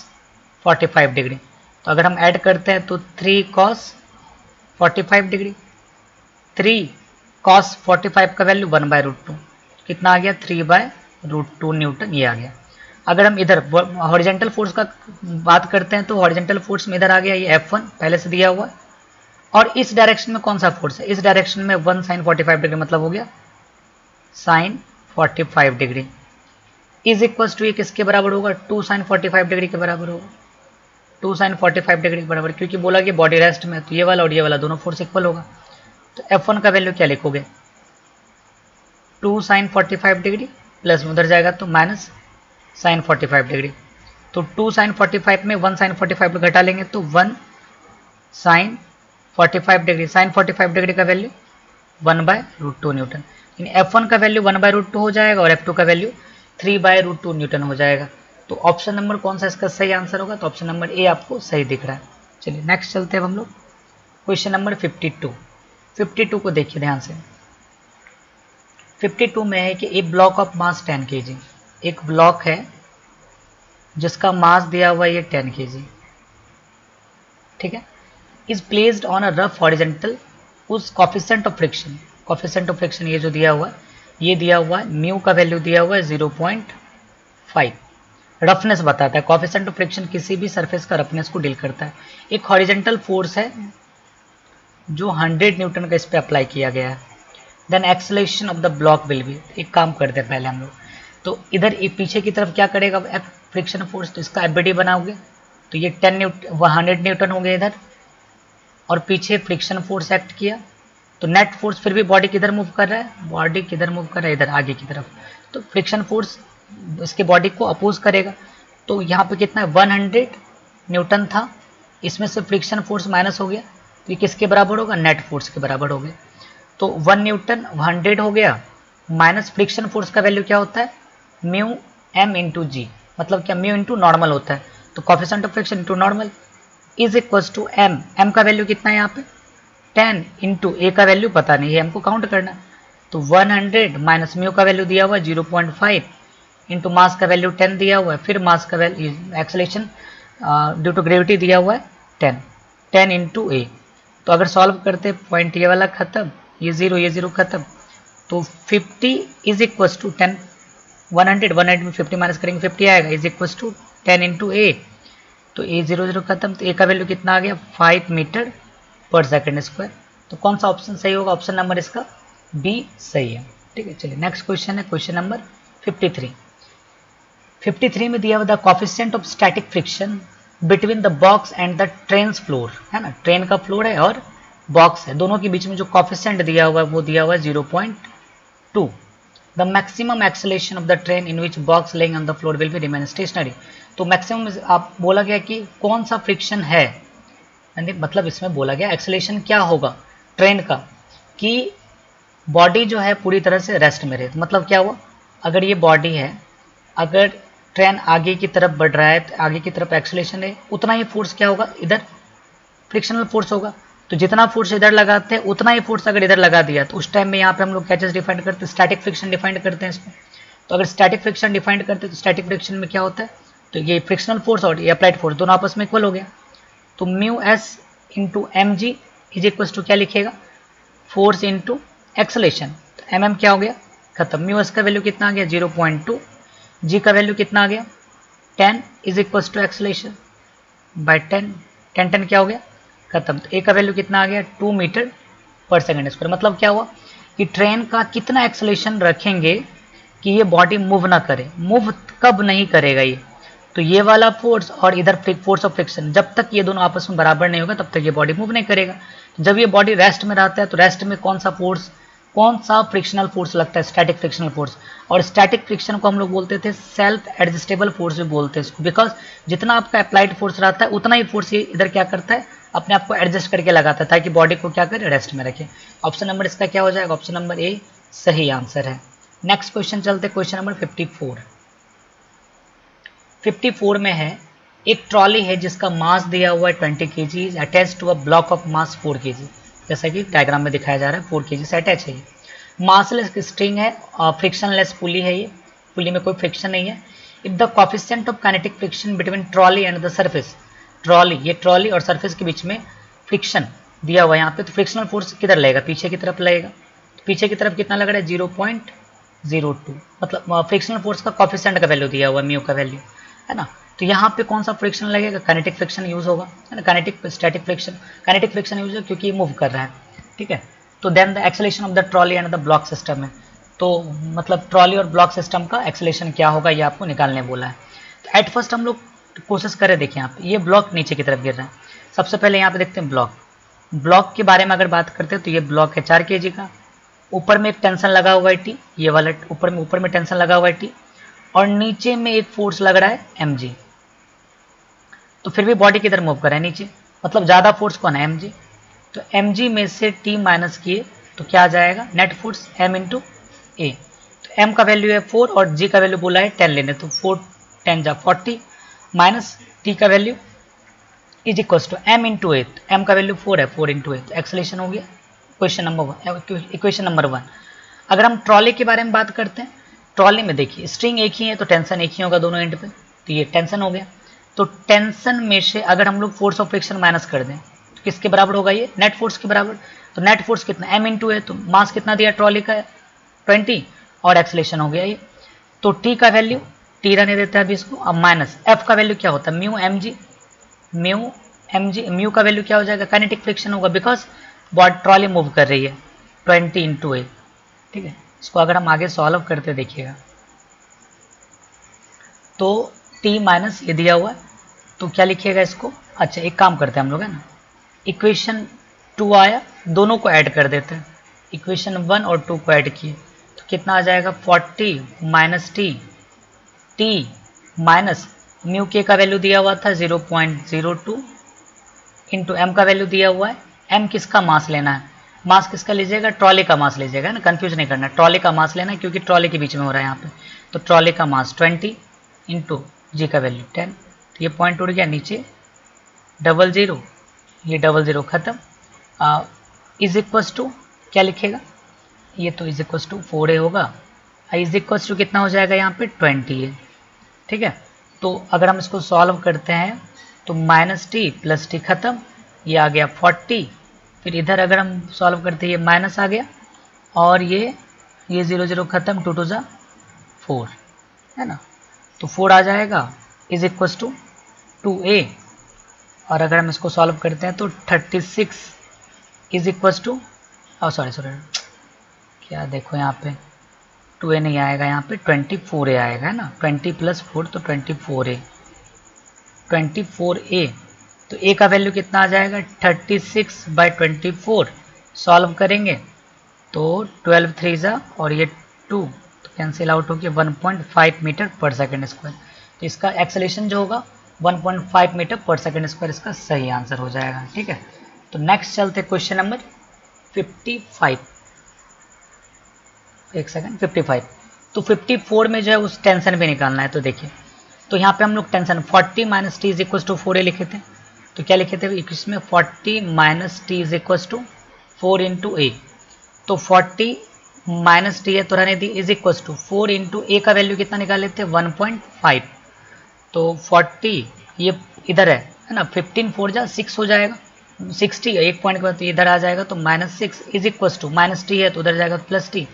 45 degree, तो अगर हम ऐड करते हैं तो 3 cos 45 डिग्री, 3 cos 45 का वैल्यू 1/√2, कितना आ गया 3/√2 न्यूटन, ये आ गया। अगर हम इधर हॉरिजेंटल फोर्स का बात करते हैं तो हॉरिजेंटल फोर्स में इधर आ गया ये F1 पहले से दिया हुआ है, और इस डायरेक्शन में कौन सा फोर्स है, इस डायरेक्शन में 1 sin 45 डिग्री, मतलब हो गया sin 45 degree is equals to ये किसके बराबर होगा 2 sin 45 डिग्री के बराबर होगा, 2 sin 45 डिग्री के बराबर, क्योंकि बोला कि बॉडी रेस्ट में, तो ये वाला और ये वाला दोनों फोर्स इक्वल होगा। तो F1 का वैल्यू क्या लिखोगे 2 sin 45 डिग्री प्लस उधर जाएगा तो माइनस sin 45 डिग्री, तो 2 sin 45 में 1 sin 45 घटा लेंगे तो 1 sin 45 डिग्री, sin 45 डिग्री का वैल्यू 1/√2 न्यूटन, यानी F1 का वैल्यू 1/√2 हो जाएगा और F2 का वैल्यू 3/√2 न्यूटन हो जाएगा। तो ऑप्शन नंबर कौन सा इसका सही आंसर होगा, तो ऑप्शन नंबर ए आपको सही दिख रहा है। चलिए नेक्स्ट चलते हैं हम लोग क्वेश्चन नंबर 52 को देखिए ध्यान से। 52 में है कि ए ब्लॉक ऑफ मास 10 kg, एक ब्लॉक है जिसका मास दिया हुआ है ये 10 kg, ठीक है, is placed on a rough horizontal, उस कॉफिशेंट ऑफ फ्रिक्शन ये जो दिया हुआ है, ये दिया हुआ है म्यू का वैल्यू दिया हुआ है 0.5, रफनेस बताता है, कॉफिशेंट ऑफ फ्रिक्शन किसी भी सरफेस का रफनेस को डील करता है। एक हॉरिजेंटल फोर्स है जो 100 न्यूटन का इस पर अप्लाई किया गया है, then acceleration of the block will be, एक काम करते हैं पहले हम लोग, तो इधर पीछे की तरफ क्या करेगा फ्रिक्शन फोर्स, तो इसका एफबीडी बनाओगे तो ये 100 न्यूटन हो गया इधर, और पीछे फ्रिक्शन फोर्स एक्ट किया, तो नेट फोर्स फिर भी बॉडी किधर मूव कर रहा है, बॉडी किधर मूव कर रहा है इधर आगे की तरफ, तो फ्रिक्शन फोर्स इसके बॉडी को अपोज करेगा। तो यहाँ पे कितना है 100 न्यूटन था, इसमें से फ्रिक्शन फोर्स माइनस हो गया, तो ये किसके बराबर होगा नेट फोर्स के बराबर हो गया। तो 1 न्यूटन 100 हो गया, माइनस फ्रिक्शन फोर्स का वैल्यू क्या होता है म्यू एम इंटू जी, मतलब क्या म्यू इंटू नॉर्मल होता है, तो coefficient of friction into normal is equals to M, M का वैल्यू कितना है यहाँ पे 10 इंटू ए का वैल्यू पता नहीं है, हमको काउंट करना, तो 100 माइनस म्यू का वैल्यू दिया हुआ है 0.5 इंटू मास का वैल्यू 10 दिया हुआ है, फिर मास का value acceleration due to gravity दिया हुआ है 10 इंटू ए। तो अगर सॉल्व करते पॉइंट ये वाला खत्म, ये जीरो खत्म, तो 50 इज इक्वल्स टू 10, 100 में 50 माइनस करेंगे 50 आएगा, is equals to 10 into A, तो ए जीरो खत्म, तो ए का वैल्यू कितना आ गया 5 मीटर पर सेकेंड स्क्वायर। तो कौन सा ऑप्शन सही होगा, ऑप्शन नंबर इसका बी सही है। ठीक है, चलिए नेक्स्ट क्वेश्चन है क्वेश्चन नंबर 53 में दिया हुआ the coefficient of static friction between the box and the train floor, है ना, ट्रेन का फ्लोर है और बॉक्स है, दोनों के बीच में जो कोफिशिएंट दिया हुआ है वो दिया हुआ है 0.2। The maximum acceleration of the train in which box laying on the floor will be remain stationery. तो मैक्सिमम आप बोला गया कि कौन सा फ्रिक्शन है, मतलब इसमें बोला गया एक्सेलेरेशन क्या होगा ट्रेन का, कि बॉडी जो है पूरी तरह से रेस्ट में रहे। तो मतलब क्या हुआ, अगर ये बॉडी है, अगर ट्रेन आगे की तरफ बढ़ रहा है, तो आगे की तरफ एक्सेलेरेशन है, उतना ही फोर्स क्या होगा, इधर फ्रिक्शनल फोर्स होगा। तो जितना फोर्स इधर लगाते हैं उतना ही फोर्स अगर इधर लगा दिया, तो उस टाइम में यहाँ पे हम लोग क्या चीज डिफाइन करते हैं, स्टैटिक फ्रिक्शन डिफाइन करते हैं इसको। तो अगर स्टैटिक फ्रिक्शन डिफाइन करते हैं तो स्टैटिक फ्रिक्शन में क्या होता है, तो ये फ्रिक्शनल फोर्स और ये अप्लाइड फोर्स दोनों आपस में इक्वल हो गया। तो mu S into M G is equals to क्या लिखेगा, फोर्स इंटू एक्सेलेरेशन, तो एम क्या हो गया खत्म, म्यू एस का वैल्यू कितना आ गया 0.2, जी का वैल्यू कितना आ गया 10 is equals to acceleration by 10 क्या हो गया खत्म। तो ए का वैल्यू कितना आ गया 2 मीटर पर सेकेंड स्क्वायर। मतलब क्या हुआ कि ट्रेन का कितना एक्सेलेरेशन रखेंगे कि ये बॉडी मूव ना करे, मूव कब नहीं करेगा ये, तो ये वाला फोर्स और इधर फोर्स ऑफ फ्रिक्शन, जब तक ये दोनों आपस में बराबर नहीं होगा तब तक ये बॉडी मूव नहीं करेगा। जब ये बॉडी रेस्ट में रहता है तो रेस्ट में कौन सा फोर्स, कौन सा फ्रिक्शनल फोर्स लगता है, स्टैटिक फ्रिक्शनल फोर्स। और स्टैटिक फ्रिक्शन को हम लोग बोलते थे सेल्फ एडजस्टेबल फोर्स भी बोलते हैं इसको, बिकॉज जितना आपका अप्लाइड फोर्स रहता है उतना ही फोर्स ये इधर क्या करता है, अपने आप को एडजस्ट करके लगाता है ताकि बॉडी को क्या करे, रेस्ट में रखे। ऑप्शन नंबर इसका क्या हो जाएगा, ऑप्शन नंबर ए सही आंसर है। नेक्स्ट क्वेश्चन चलते क्वेश्चन नंबर 54 में है, एक ट्रॉली है जिसका मास दिया हुआ है 20 kg attach to a block of mass 4 kg, जैसा कि डायग्राम में दिखाया जा रहा है 4 kg से अटैच है। ये मासलेस स्ट्रिंग है और फ्रिक्शनलेस पुली है, ये पुली में कोई फ्रिक्शन नहीं है। If the coefficient of kinetic friction between trolley and the surface, trolley, ये ट्रॉली और सरफेस के बीच में फ्रिक्शन दिया हुआ है यहाँ पे, तो फ्रिक्शनल फोर्स किधर लगेगा, पीछे की तरफ लगेगा। तो पीछे की तरफ कितना लग रहा है 0.02, मतलब फ्रिक्शनल फोर्स का कोफिशिएंट का वैल्यू दिया हुआ है, म्यू का वैल्यू, है ना। तो यहाँ पे कौन सा फ्रिक्शन लगेगा, काइनेटिक फ्रिक्शन यूज होगा, है ना, kinetic static friction, kinetic friction use है क्योंकि ये मूव कर रहा है, ठीक है। तो then the acceleration of the trolley and the block system है, तो मतलब ट्रॉली और ब्लॉक सिस्टम का एक्सेलेरेशन क्या होगा ये आपको निकालने बोला है। तो एट फर्स्ट हम लोग कोशिश करें, देखिए यहाँ पे ये ब्लॉक नीचे की तरफ गिर रहा है। सबसे पहले यहाँ पे देखते हैं ब्लॉक के बारे में अगर बात करते हैं तो ये ब्लॉक है 4 kg का, ऊपर में एक टेंशन लगा हुआ है टी, ये वाला ऊपर में टेंशन लगा हुआ है टी, और नीचे में एक फोर्स लग रहा है mg। तो फिर भी बॉडी किधर मूव कर रहा है, नीचे, मतलब ज़्यादा फोर्स कौन है mg। तो mg में से t माइनस किए तो क्या आ जाएगा, net force m into A. तो m का वैल्यू है 4 और g का वैल्यू बोला है 10 लेने, तो 4 10 जा 40 माइनस t का value is equals to m into A. m का वैल्यू 4 है, 4 इंटू ए, तो एक्सेलेरेशन हो गया इक्वेशन नंबर 1। अगर हम ट्रॉली के बारे में बात करते हैं, ट्रॉली में देखिए स्ट्रिंग एक ही है तो टेंशन एक ही होगा दोनों एंड पे, तो ये टेंशन हो गया। तो टेंशन में से अगर हम लोग फोर्स ऑफ फ्रिक्शन माइनस कर दें तो किसके बराबर होगा, ये नेट फोर्स के बराबर। तो नेट फोर्स कितना, m इंटू है, तो मास कितना दिया ट्रॉली का 20 और एक्सेलेरेशन हो गया ये। तो t का वैल्यू, t रहने देता है अभी इसको, अब माइनस f का वैल्यू क्या होता है म्यू mg, म्यू का वैल्यू क्या हो जाएगा, काइनेटिक फ्रिक्शन होगा बिकॉज ट्रॉली मूव कर रही है 20 इंटू ए, ठीक है। इसको अगर हम आगे सॉल्व करते देखिएगा तो t माइनस ये दिया हुआ है, तो क्या लिखिएगा इसको, अच्छा एक काम करते हैं हम लोग, है ना, इक्वेशन 2 आया, दोनों को ऐड कर देते हैं, इक्वेशन 1 और 2 को ऐड किए तो कितना आ जाएगा 40 माइनस t माइनस म्यू के का वैल्यू दिया हुआ था 0.02 इंटू m का वैल्यू दिया हुआ है, m किसका मास लेना है, मास किसका लीजिएगा, ट्रॉली का मास लीजिएगा ना, कंफ्यूज नहीं करना, ट्रॉली का मास लेना क्योंकि ट्रॉली के बीच में हो रहा है यहाँ पे। तो ट्रॉली का मास 20 इंटू जी का वैल्यू 10, तो ये पॉइंट उड़ गया नीचे, 00, ये 00 खत्म, इज इक्वस टू क्या लिखेगा, ये तो इज इक्वस टू 4a होगा, इज इक्वस टू कितना हो जाएगा यहाँ पे 20a, ठीक है। तो अगर हम इसको सॉल्व करते हैं तो -t प्लस t खत्म, ये आ गया 40, फिर इधर अगर हम सॉल्व करते हैं ये माइनस आ गया, और ये 0 खत्म, 2 2 4 है ना, तो 4 आ जाएगा, इज इक्वस टू 2a, और अगर हम इसको सॉल्व करते हैं तो 36 इज इक्वस टू, सॉरी क्या देखो यहाँ पे 2a नहीं आएगा, यहाँ पे 24a आएगा है ना, 20 प्लस 4 तो 24a, 24a, तो a का वैल्यू कितना आ जाएगा 36/24, सॉल्व करेंगे तो 12 3 और ये 2 तो कैंसिल आउट हो गया, 1.5 मीटर पर सेकेंड स्क्वायर, तो इसका एक्सेलेरेशन जो होगा 1.5 मीटर पर सेकेंड स्क्वायर इसका सही आंसर हो जाएगा, ठीक है। तो नेक्स्ट चलते क्वेश्चन नंबर 55, एक सेकंड 55, तो 54 में जो है उस टेंशन भी निकालना है, तो देखिए, तो यहाँ पे हम लोग tension 40 minus T is equals to 4a लिखे थे, तो क्या लिखे थे इसमें 40 minus T is equals to 4 into A, तो 40 माइनस टी है तो रहने दी, is equals to 4 into A का वैल्यू कितना निकाल लेते हैं 1.5, तो 40 ये इधर है ना, 15 4 जा 6 हो जाएगा, 60 एक पॉइंट के बाद इधर आ जाएगा, तो -6 is equals to minus T है तो उधर जाएगा प्लस टी,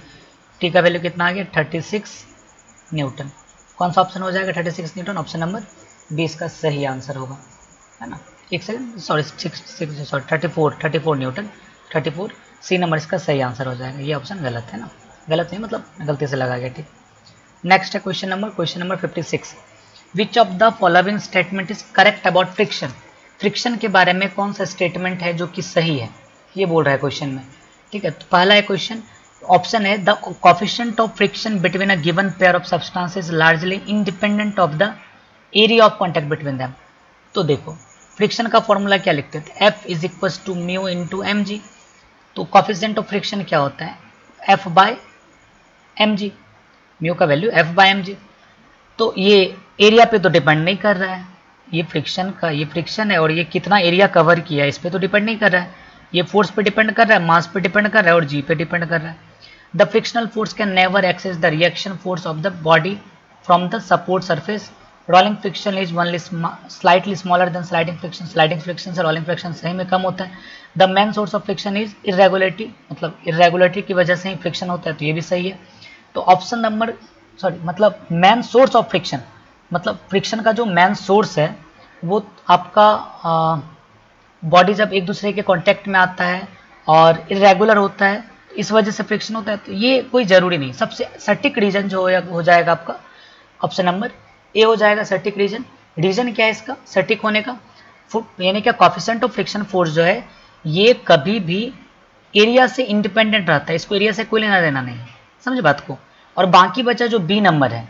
टी का वैल्यू कितना आ गया 36 न्यूटन, कौन सा ऑप्शन हो जाएगा 36 न्यूटन, ऑप्शन नंबर 20 का सही आंसर होगा, है ना। एक second sorry 34 newton, 34 C number इसका सही आंसर हो जाएगा, ये ऑप्शन गलत है ना, गलत नहीं मतलब गलती से लगा गया, ठीक। नेक्स्ट है question number 56, which of the following statement is correct about friction, friction के बारे में कौन सा स्टेटमेंट है जो कि सही है, ये बोल रहा है क्वेश्चन में, ठीक है। तो पहला है क्वेश्चन, ऑप्शन है the coefficient of friction between a given pair of substances largely independent of the area of contact between them, तो देखो फ्रिक्शन का फॉर्मूला क्या लिखते थे, F is equal to mu into M G, तो coefficient of friction क्या होता है F by M G, mu का value F by M G, तो ये एरिया पे तो डिपेंड नहीं कर रहा है, ये फ्रिक्शन है और ये कितना एरिया कवर किया है इस पर तो डिपेंड नहीं कर रहा है, ये फोर्स पे डिपेंड कर रहा है, मास पे डिपेंड कर रहा है और जी पे डिपेंड कर रहा है। The frictional force can never exceed the reaction force of the body from the support surface, rolling friction is only slightly smaller than sliding friction, sliding friction से रोलिंग फ्रिक्शन सही में कम होता है। The main source of friction is irregularity, मतलब irregularity की वजह से ही फ्रिक्शन होता है, तो ये भी सही है। तो ऑप्शन नंबर मतलब मेन सोर्स ऑफ फ्रिक्शन, मतलब फ्रिक्शन का जो मेन सोर्स है वो आपका बॉडी जब एक दूसरे के कांटेक्ट में आता है और इरेगुलर होता है इस वजह से फ्रिक्शन होता है, तो ये कोई ज़रूरी नहीं, सबसे सटीक रीजन जो हो जाएगा आपका ऑप्शन नंबर ए हो जाएगा सटीक रीजन। रीजन क्या है इसका सटीक होने का, यानी क्या कोफिशिएंट ऑफ फ्रिक्शन फोर्स जो है ये कभी भी एरिया से इंडिपेंडेंट रहता है, इसको एरिया से कोई लेना देना नहीं, समझे बात को। और बाकी बचा जो बी नंबर है,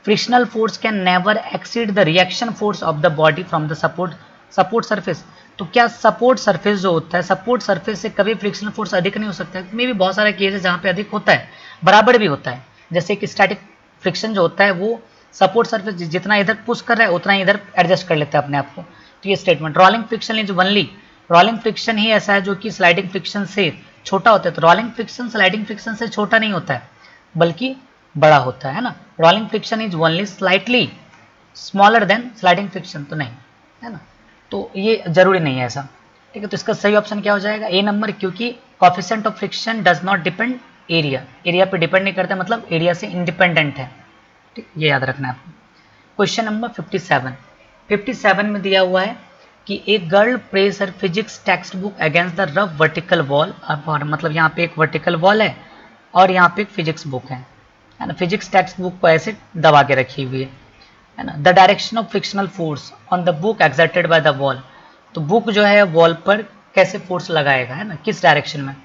frictional force can never exceed the reaction force of the body from the support surface, तो क्या सपोर्ट सरफेस जो होता है सपोर्ट सरफेस से कभी फ्रिक्शनल फोर्स अधिक नहीं हो सकता है, मे भी बहुत सारे केस है जहाँ पे अधिक होता है, बराबर भी होता है, जैसे कि स्टैटिक फ्रिक्शन जो होता है वो सपोर्ट सरफेस जितना इधर पुश कर रहा है उतना ही इधर एडजस्ट कर लेता है अपने आप को, तो ये statement. Rolling friction is only, rolling friction ही ऐसा है जो कि स्लाइडिंग फ्रिक्शन से छोटा होता है, तो रोलिंग फ्रिक्शन स्लाइडिंग फ्रिक्शन से छोटा नहीं होता है बल्कि बड़ा होता है ना, rolling friction is only slightly smaller than sliding friction, तो नहीं है ना, तो ये जरूरी नहीं है ऐसा, ठीक है। तो इसका सही ऑप्शन क्या हो जाएगा ए नंबर, क्योंकि coefficient of friction does not depend area पे डिपेंड नहीं करता, मतलब एरिया से इंडिपेंडेंट है, ठीक, ये याद रखना है आपको। क्वेश्चन नंबर 57 में दिया हुआ है कि एक girl press her physics text book against the rough vertical wall, और मतलब यहाँ पे एक वर्टिकल वॉल है और यहाँ पे एक फिजिक्स बुक है ना, फिजिक्स टेक्स्ट बुक को ऐसे दबा के रखी हुई है ना। The direction of frictional force on the book exerted by the wall, तो बुक जो है वॉल पर कैसे फोर्स लगाएगा है ना, किस डायरेक्शन में,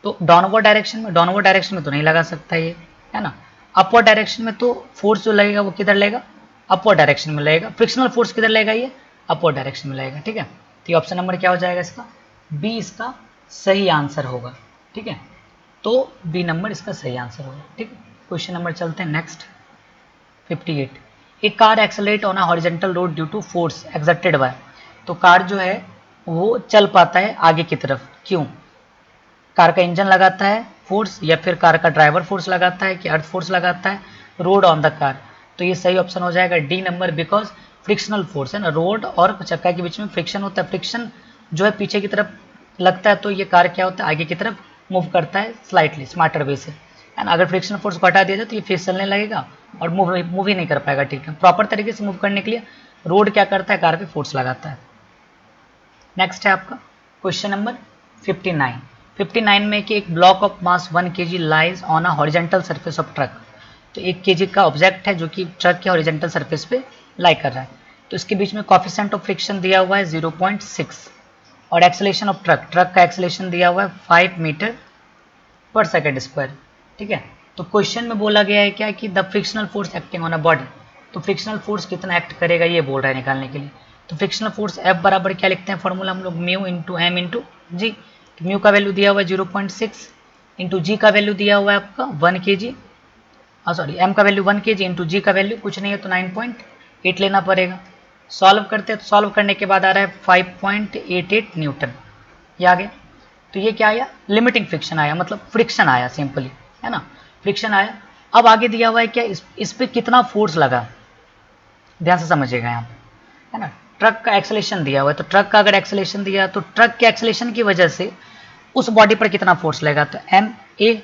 तो डाउनवर्ड डायरेक्शन में तो नहीं लगा सकता ये है ना, अपवर्ड डायरेक्शन में तो फोर्स जो लगेगा वो किधर लगेगा अपवर्ड डायरेक्शन में लगेगा, फ्रिक्शनल फोर्स किधर लगेगा ये अपवर्ड डायरेक्शन में लगेगा, ठीक है। तो ऑप्शन नंबर क्या हो जाएगा इसका बी इसका सही आंसर होगा, ठीक है, तो बी नंबर इसका सही आंसर होगा। ठीक है, क्वेश्चन नंबर चलते हैं next 58। A car accelerate on a horizontal road due to force exerted by. तो कार जो है वो चल पाता है आगे की तरफ, क्यों? कार का इंजन लगाता है फोर्स, या फिर कार का ड्राइवर फोर्स लगाता है, कि अर्थ फोर्स लगाता है, रोड ऑन द कार। तो ये सही ऑप्शन हो जाएगा D number, because frictional force है ना, रोड और चक्का के बीच में फ्रिक्शन होता है, फ्रिक्शन जो है पीछे की तरफ लगता है, तो ये कार क्या होता है आगे की तरफ मूव करता है स्लाइटली स्मार्टर वे से, है ना। अगर फ्रिक्शनल फोर्स को हटा दिया जाए तो ये फिर चलने लगेगा और मूव ही नहीं कर पाएगा। ठीक है, प्रॉपर तरीके से मूव करने के लिए रोड क्या करता है, कार पे फोर्स लगाता है। नेक्स्ट है आपका क्वेश्चन नंबर 59। 59 में कि एक block of mass 1 kg lies on a horizontal surface of truck. तो 1 kg का ऑब्जेक्ट है जो कि ट्रक के हॉरिजॉन्टल सरफेस पे लाई कर रहा है। तो इसके बीच में कोफिशिएंट ऑफ फ्रिक्शन दिया हुआ है 0.6 और एक्सेलेरेशन ऑफ ट्रक का एक्सेलेरेशन दिया हुआ है 5 मीटर पर सेकेंड स्क्वायर। ठीक है, तो क्वेश्चन में बोला गया है क्या कि the frictional force acting on a body. तो फ्रिक्शनल फोर्स कितना एक्ट करेगा ये बोल रहा है निकालने के लिए। तो फ्रिक्शनल फोर्स F बराबर क्या लिखते हैं फॉर्मूला हम लोग, म्यू इंटू एम इंटू जी। म्यू का वैल्यू दिया हुआ है 0.6 इंटू जी का वैल्यू दिया हुआ है आपका 1 kg, सॉरी एम का वैल्यू 1 kg इंटू जी का वैल्यू कुछ नहीं है तो 9.8 लेना पड़ेगा। सॉल्व करते हैं तो सॉल्व करने के बाद आ रहा है 5.88 न्यूटन, ये आ गया। तो ये क्या आया, लिमिटिंग फ्रिक्शन आया, मतलब फ्रिक्शन आया सिंपली, है ना, फ्रिक्शन आया। अब आगे दिया हुआ है क्या, इस पे कितना फोर्स लगा, ध्यान से समझिएगा यहाँ पे, है ना। ट्रक का एक्सेलेरेशन दिया हुआ है, तो ट्रक का अगर एक्सेलेरेशन दिया तो ट्रक के एक्सेलेरेशन की वजह से उस बॉडी पर कितना फोर्स लगेगा, तो एम ए।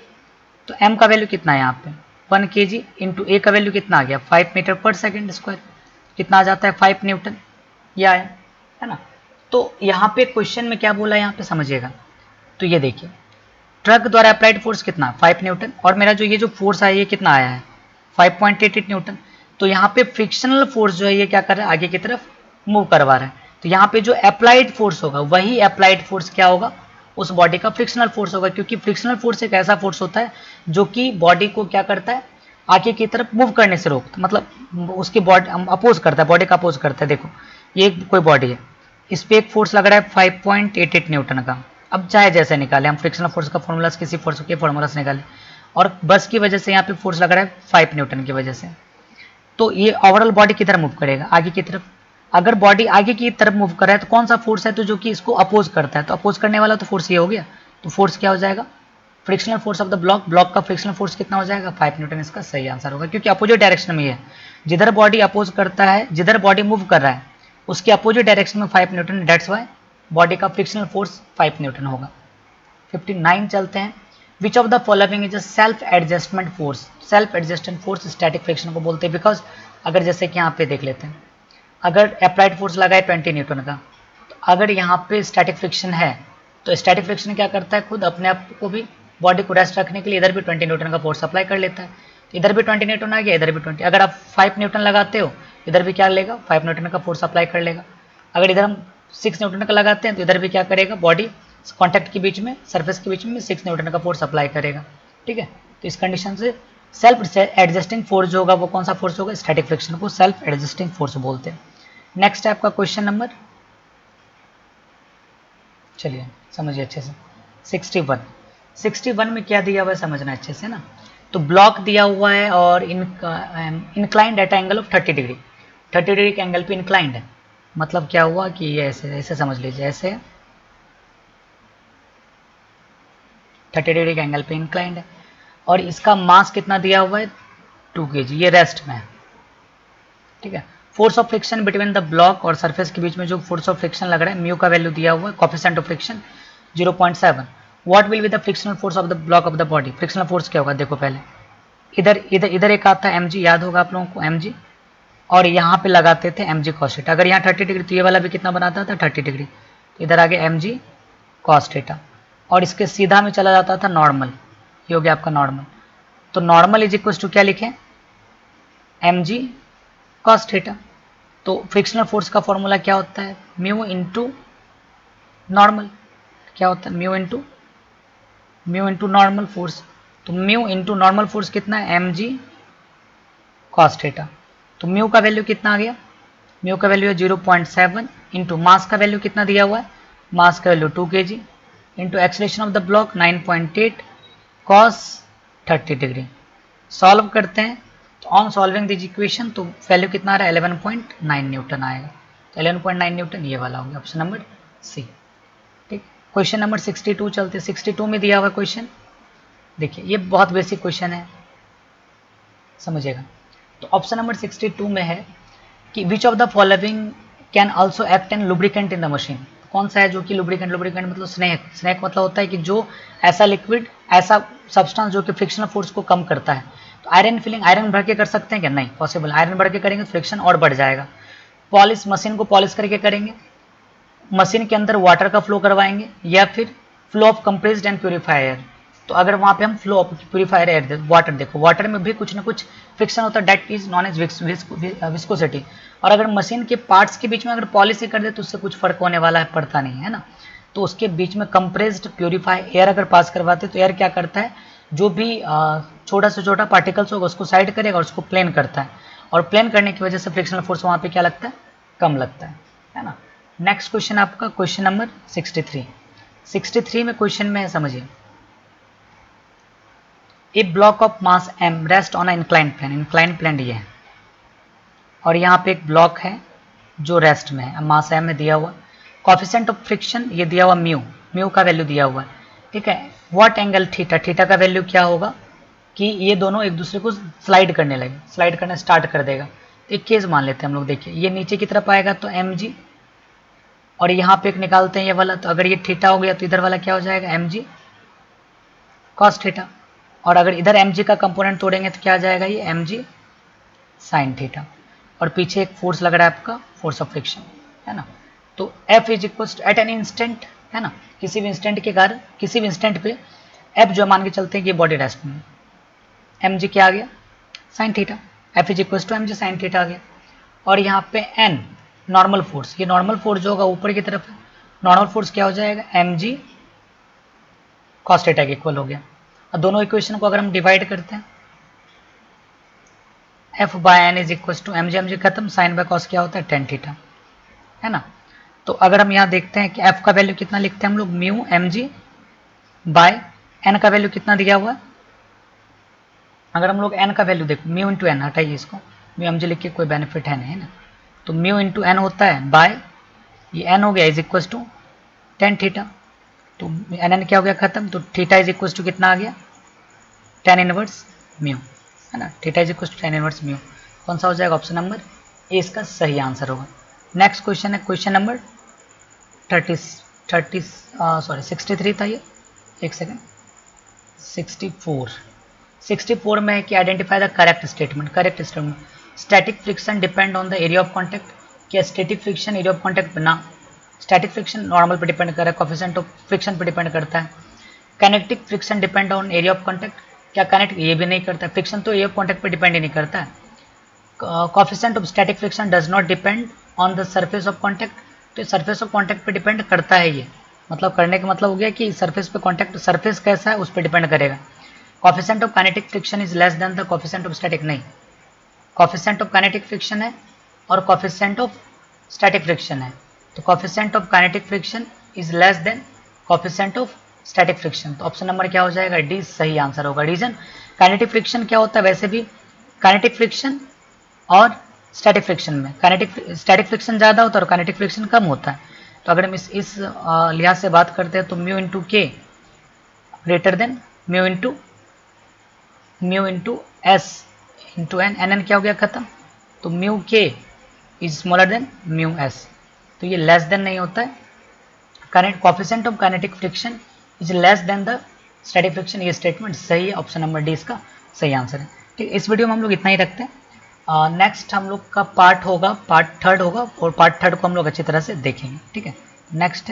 तो एम का वैल्यू कितना है यहाँ पे 1 kg इंटू ए का वैल्यू कितना आ गया 5 मीटर पर सेकेंड स्क्वायर, कितना आ जाता है 5 न्यूटन, यह आया, है ना। तो यहाँ पे क्वेश्चन में क्या बोला है यहाँ पे समझिएगा। तो ये देखिए ट्रक द्वारा अप्लाइड फोर्स कितना 5 न्यूटन और मेरा जो ये जो फोर्स आया ये कितना आया है 5.88 न्यूटन। तो यहाँ पे फ्रिक्शनल फोर्स जो है ये क्या कर रहा है आगे की तरफ मूव करवा रहा है। तो यहाँ पे जो अप्लाइड फोर्स होगा वही अप्लाइड फोर्स क्या होगा, उस बॉडी का फ्रिक्शनल फोर्स होगा, क्योंकि फ्रिक्शनल फोर्स एक ऐसा फोर्स होता है जो कि बॉडी को क्या करता है आगे की तरफ मूव करने से रोकता, मतलब उसकी बॉडी अपोज करता है, बॉडी का अपोज करता है। देखो ये कोई बॉडी है, इस पर एक फोर्स लग रहा है 5.88 न्यूटन का। अब चाहे जैसे निकाले हम फ्रिक्शनल फोर्स का फॉर्मूला किसी फोर्स के फॉर्मूला से निकाले, और बस की वजह से यहाँ पे फोर्स लग रहा है 5 न्यूटन की वजह से। तो ये ओवरऑल बॉडी किधर मूव करेगा, आगे की तरफ। अगर बॉडी आगे की तरफ मूव कर रहा है तो कौन सा फोर्स है, तो जो कि इसको अपोज करता है, तो अपोज करने वाला तो फोर्स ये हो गया। तो फोर्स क्या हो जाएगा, frictional force of the block का फ्रिक्शनल फोर्स कितना हो जाएगा 5 न्यूटन, इसका सही आंसर होगा, क्योंकि अपोजिट डायरेक्शन में ये है। जिधर बॉडी अपोज करता है, जिधर बॉडी मूव कर रहा है उसके अपोजिट डायरेक्शन में 5 न्यूटन, डेट्स वाई बॉडी का फ्रिक्शनल फोर्स 5 न्यूटन होगा। 59 चलते हैं। विच of the following is a self adjustment force. Self adjustment force static friction को बोलते हैं, बिकॉज अगर जैसे कि यहाँ पे देख लेते हैं, अगर अप्लाइड फोर्स लगा है 20 न्यूटन का, तो अगर यहाँ पे स्टैटिक फ्रिक्शन है तो स्टैटिक फ्रिक्शन क्या करता है, खुद अपने आप को भी बॉडी को रेस्ट रखने के लिए इधर भी 20 न्यूटन का फोर्स अप्लाई कर लेता है। तो इधर भी 20 न्यूटन आ गया, इधर भी 20। अगर आप 5 न्यूटन लगाते हो इधर भी क्या लेगा 5 न्यूटन का फोर्स अप्लाई कर लेगा। अगर इधर हम 6 न्यूटन का लगाते हैं तो इधर भी क्या करेगा, बॉडी कॉन्टैक्ट के बीच में, सरफेस के बीच में 6 न्यूटन का फोर्स अप्लाई करेगा। ठीक है, तो इस कंडीशन से सेल्फ एडजस्टिंग फोर्स जो होगा वो कौन सा फोर्स होगा, स्टैटिक फ्रिक्शन को सेल्फ एडजस्टिंग फोर्स बोलते हैं। नेक्स्ट है आपका क्वेश्चन नंबर, चलिए समझिए अच्छे से, 61 में क्या दिया हुआ है समझना अच्छे से ना। तो ब्लॉक दिया हुआ है और inclined at angle of 30 degree, 30 degree के एंगल पे इंक्लाइंड है। मतलब क्या हुआ कि ये ऐसे समझ लीजिए, ऐसे 30 डिग्री के एंगल पे इंक्लाइंड है और इसका मास कितना दिया हुआ है 2 kg, ये रेस्ट में है। ठीक है, force of friction between the block और सरफेस के बीच में जो फोर्स ऑफ फ्रिक्शन लग रहा है, म्यू का वैल्यू दिया हुआ है, coefficient of friction 0.7। What will be the frictional force of the block of the body. Frictional force क्या होगा, देखो पहले इधर एक आता है mg, याद होगा आप लोगों को mg, और यहाँ पे लगाते थे mg cos थीटा। अगर यहाँ 30 डिग्री तो ये वाला भी कितना बनाता था 30 डिग्री, तो इधर आगे mg cos थीटा, और इसके सीधा में चला जाता था नॉर्मल, ये हो गया आपका नॉर्मल। तो नॉर्मल इज इक्वल टू क्या लिखें, mg cos थीटा। तो फ्रिक्शनल फोर्स का फॉर्मूला क्या होता है, म्यू इंटू नॉर्मल, क्या होता है म्यू इंटू नॉर्मल फोर्स। तो म्यू इंटू नॉर्मल फोर्स कितना है mg cos थीटा। तो म्यू का वैल्यू कितना आ गया, म्यू का वैल्यू है 0.7 इंटू मास का वैल्यू कितना दिया हुआ है, मास का value 2 kg into acceleration of the block 9.8 cos 30 degree. Solve करते हैं तो ऑन सॉल्विंग दिस इक्वेशन तो वैल्यू कितना आ रहा है 11.9 न्यूटन आएगा। तो 11.9 न्यूटन ये वाला हो गया ऑप्शन नंबर सी। ठीक, क्वेश्चन नंबर 62 चलते। 62 में दिया हुआ क्वेश्चन देखिए, ये बहुत बेसिक क्वेश्चन है, समझिएगा। तो ऑप्शन नंबर 62 में है कि which of the following can also act an lubricant in the machine. कौन सा है जो कि लुब्रिकेंट मतलब स्नेक मतलब होता है कि जो ऐसा लिक्विड, ऐसा सब्सटेंस जो कि फ्रिक्शनल फोर्स को कम करता है। तो आयरन फिलिंग, आयरन भर के कर सकते हैं क्या? नहीं पॉसिबल। आयरन भर के करेंगे तो फ्रिक्शन और बढ़ जाएगा। पॉलिश, मशीन को पॉलिश करके करेंगे, मशीन के अंदर वाटर का फ्लो करवाएंगे, या फिर flow of compressed and purify air. तो अगर वहाँ पे हम flow of purifier air, water देखो, वाटर में भी कुछ ना कुछ फ्रिक्शन होता है, that is known as viscosity. और अगर मशीन के पार्ट्स के बीच में अगर पॉलिश कर दे तो उससे कुछ फर्क होने वाला है, पड़ता नहीं है ना। तो उसके बीच में कंप्रेस्ड प्योरीफाई एयर अगर पास करवाते तो एयर क्या करता है, जो भी छोटा से छोटा पार्टिकल्स होगा उसको साइड करेगा और उसको प्लेन करता है, और प्लेन करने की वजह से फ्रिक्शनल फोर्स वहाँ पे क्या लगता है, कम लगता है ना। नेक्स्ट क्वेश्चन आपका क्वेश्चन नंबर 63। 63 में क्वेश्चन में समझिए, a block of mass m rest on incline plane. Incline plane ये है और यहाँ पे एक ब्लॉक है जो रेस्ट में है, मास m में दिया हुआ। कोफिशिएंट ऑफ फ्रिक्शन ये दिया हुआ म्यू, म्यू का वैल्यू दिया हुआ है, ठीक है। व्हाट एंगल थीटा, थीटा का वैल्यू क्या होगा कि ये दोनों एक दूसरे को स्लाइड करने लगे, स्लाइड करना स्टार्ट कर देगा। तो एक केस मान लेते हैं हम लोग, देखिए ये नीचे की तरफ आएगा तो mg, और यहाँ पे एक निकालते हैं ये वाला, तो अगर ये थीटा हो गया तो इधर वाला क्या हो जाएगा mg cos थीटा, और अगर इधर mg का कंपोनेंट तोड़ेंगे तो क्या आ जाएगा ये mg sin थीटा, और पीछे एक फोर्स लग रहा है आपका, फोर्स ऑफ फ्रिक्शन, है ना। तो F is equal at an instant, है ना, किसी भी इंस्टेंट के कारण, किसी भी इंस्टेंट पे F जो मान के चलते हैं कि बॉडी रेस्ट में, mg क्या आ गया sin theta, F is equal to mg sin theta आ गया। और यहाँ पे n नॉर्मल फोर्स, ये नॉर्मल फोर्स जो होगा ऊपर की तरफ है, नॉर्मल फोर्स क्या हो जाएगा mg cos थीटा के इक्वल हो गया। और दोनों इक्वेशन को अगर हम डिवाइड करते हैं, F by N is equal to mg, mg खत्म, साइन बाय कॉस क्या होता है tan थीटा, है ना। तो अगर हम यहाँ देखते हैं कि F का वैल्यू कितना लिखते हैं हम लोग, म्यू mg बाय n का वैल्यू कितना दिया हुआ है। अगर हम लोग n का वैल्यू देखो, म्यू इंटू एन, हटाइए इसको, म्यू mg लिख के कोई बेनिफिट है नहीं, है ना। तो म्यू इंटू एन होता है बाय, ये n हो गया is equal to tan theta, तो एन क्या हो गया खत्म, तो थीटा इज इक्वल टू कितना आ गया tan इनवर्स म्यू, है ना। Theta is equal to tan inverse mu, कौन सा हो जाएगा, ऑप्शन नंबर ए इसका सही आंसर होगा। नेक्स्ट क्वेश्चन है क्वेश्चन नंबर 63 था ये, एक सेकेंड, 64 में है कि identify the correct statement. Correct statement, static friction depend on the area of contact. क्या static friction area of contact ना, स्टैटिक फ्रिक्शन नॉर्मल पे डिपेंड कर रहा है, कोफिशिएंट ऑफ फ्रिक्शन पे डिपेंड करता है। Kinetic friction depend on area of contact, क्या कनेक्ट, ये भी नहीं करता है, फ्रिक्शन तो एरिया ऑफ कॉन्टैक्ट पे डिपेंड ही नहीं करता है। Coefficient of static friction does not depend on the surface of contact, तो सरफेस ऑफ कॉन्टैक्ट पे डिपेंड करता है ये, मतलब करने का मतलब हो गया कि सरफेस पे कॉन्टैक्ट, सरफेस कैसा है उस पर डिपेंड करेगा। Coefficient of kinetic friction is less than the coefficient of static, नहीं, कोफिशिएंट ऑफ काइनेटिक फ्रिक्शन है और कोफिशिएंट ऑफ स्टैटिक फ्रिक्शन है, तो coefficient of kinetic friction is less then coefficient of static friction, तो option number क्या हो जाएगा, D सही आंसर होगा। रीजन, काइनेटिक फ्रिक्शन क्या होता है, वैसे भी काइनेटिक फ्रिक्शन और स्टैटिक फ्रिक्शन में स्टैटिक फ्रिक्शन ज़्यादा होता है और काइनेटिक फ्रिक्शन कम होता है। तो अगर हम इस लिहाज से बात करते हैं तो mu into k greater than mu into s into N, N क्या हो गया खत्म, तो mu k is smaller than mu s, तो ये लेस देन नहीं होता है। Coefficient of kinetic friction is less than the static friction, ये स्टेटमेंट सही है, ऑप्शन नंबर डी इसका सही आंसर है। ठीक, इस वीडियो में हम लोग इतना ही रखते हैं। नेक्स्ट हम लोग का पार्ट होगा, पार्ट थर्ड होगा, और पार्ट थर्ड को हम लोग अच्छी तरह से देखेंगे। ठीक है, नेक्स्ट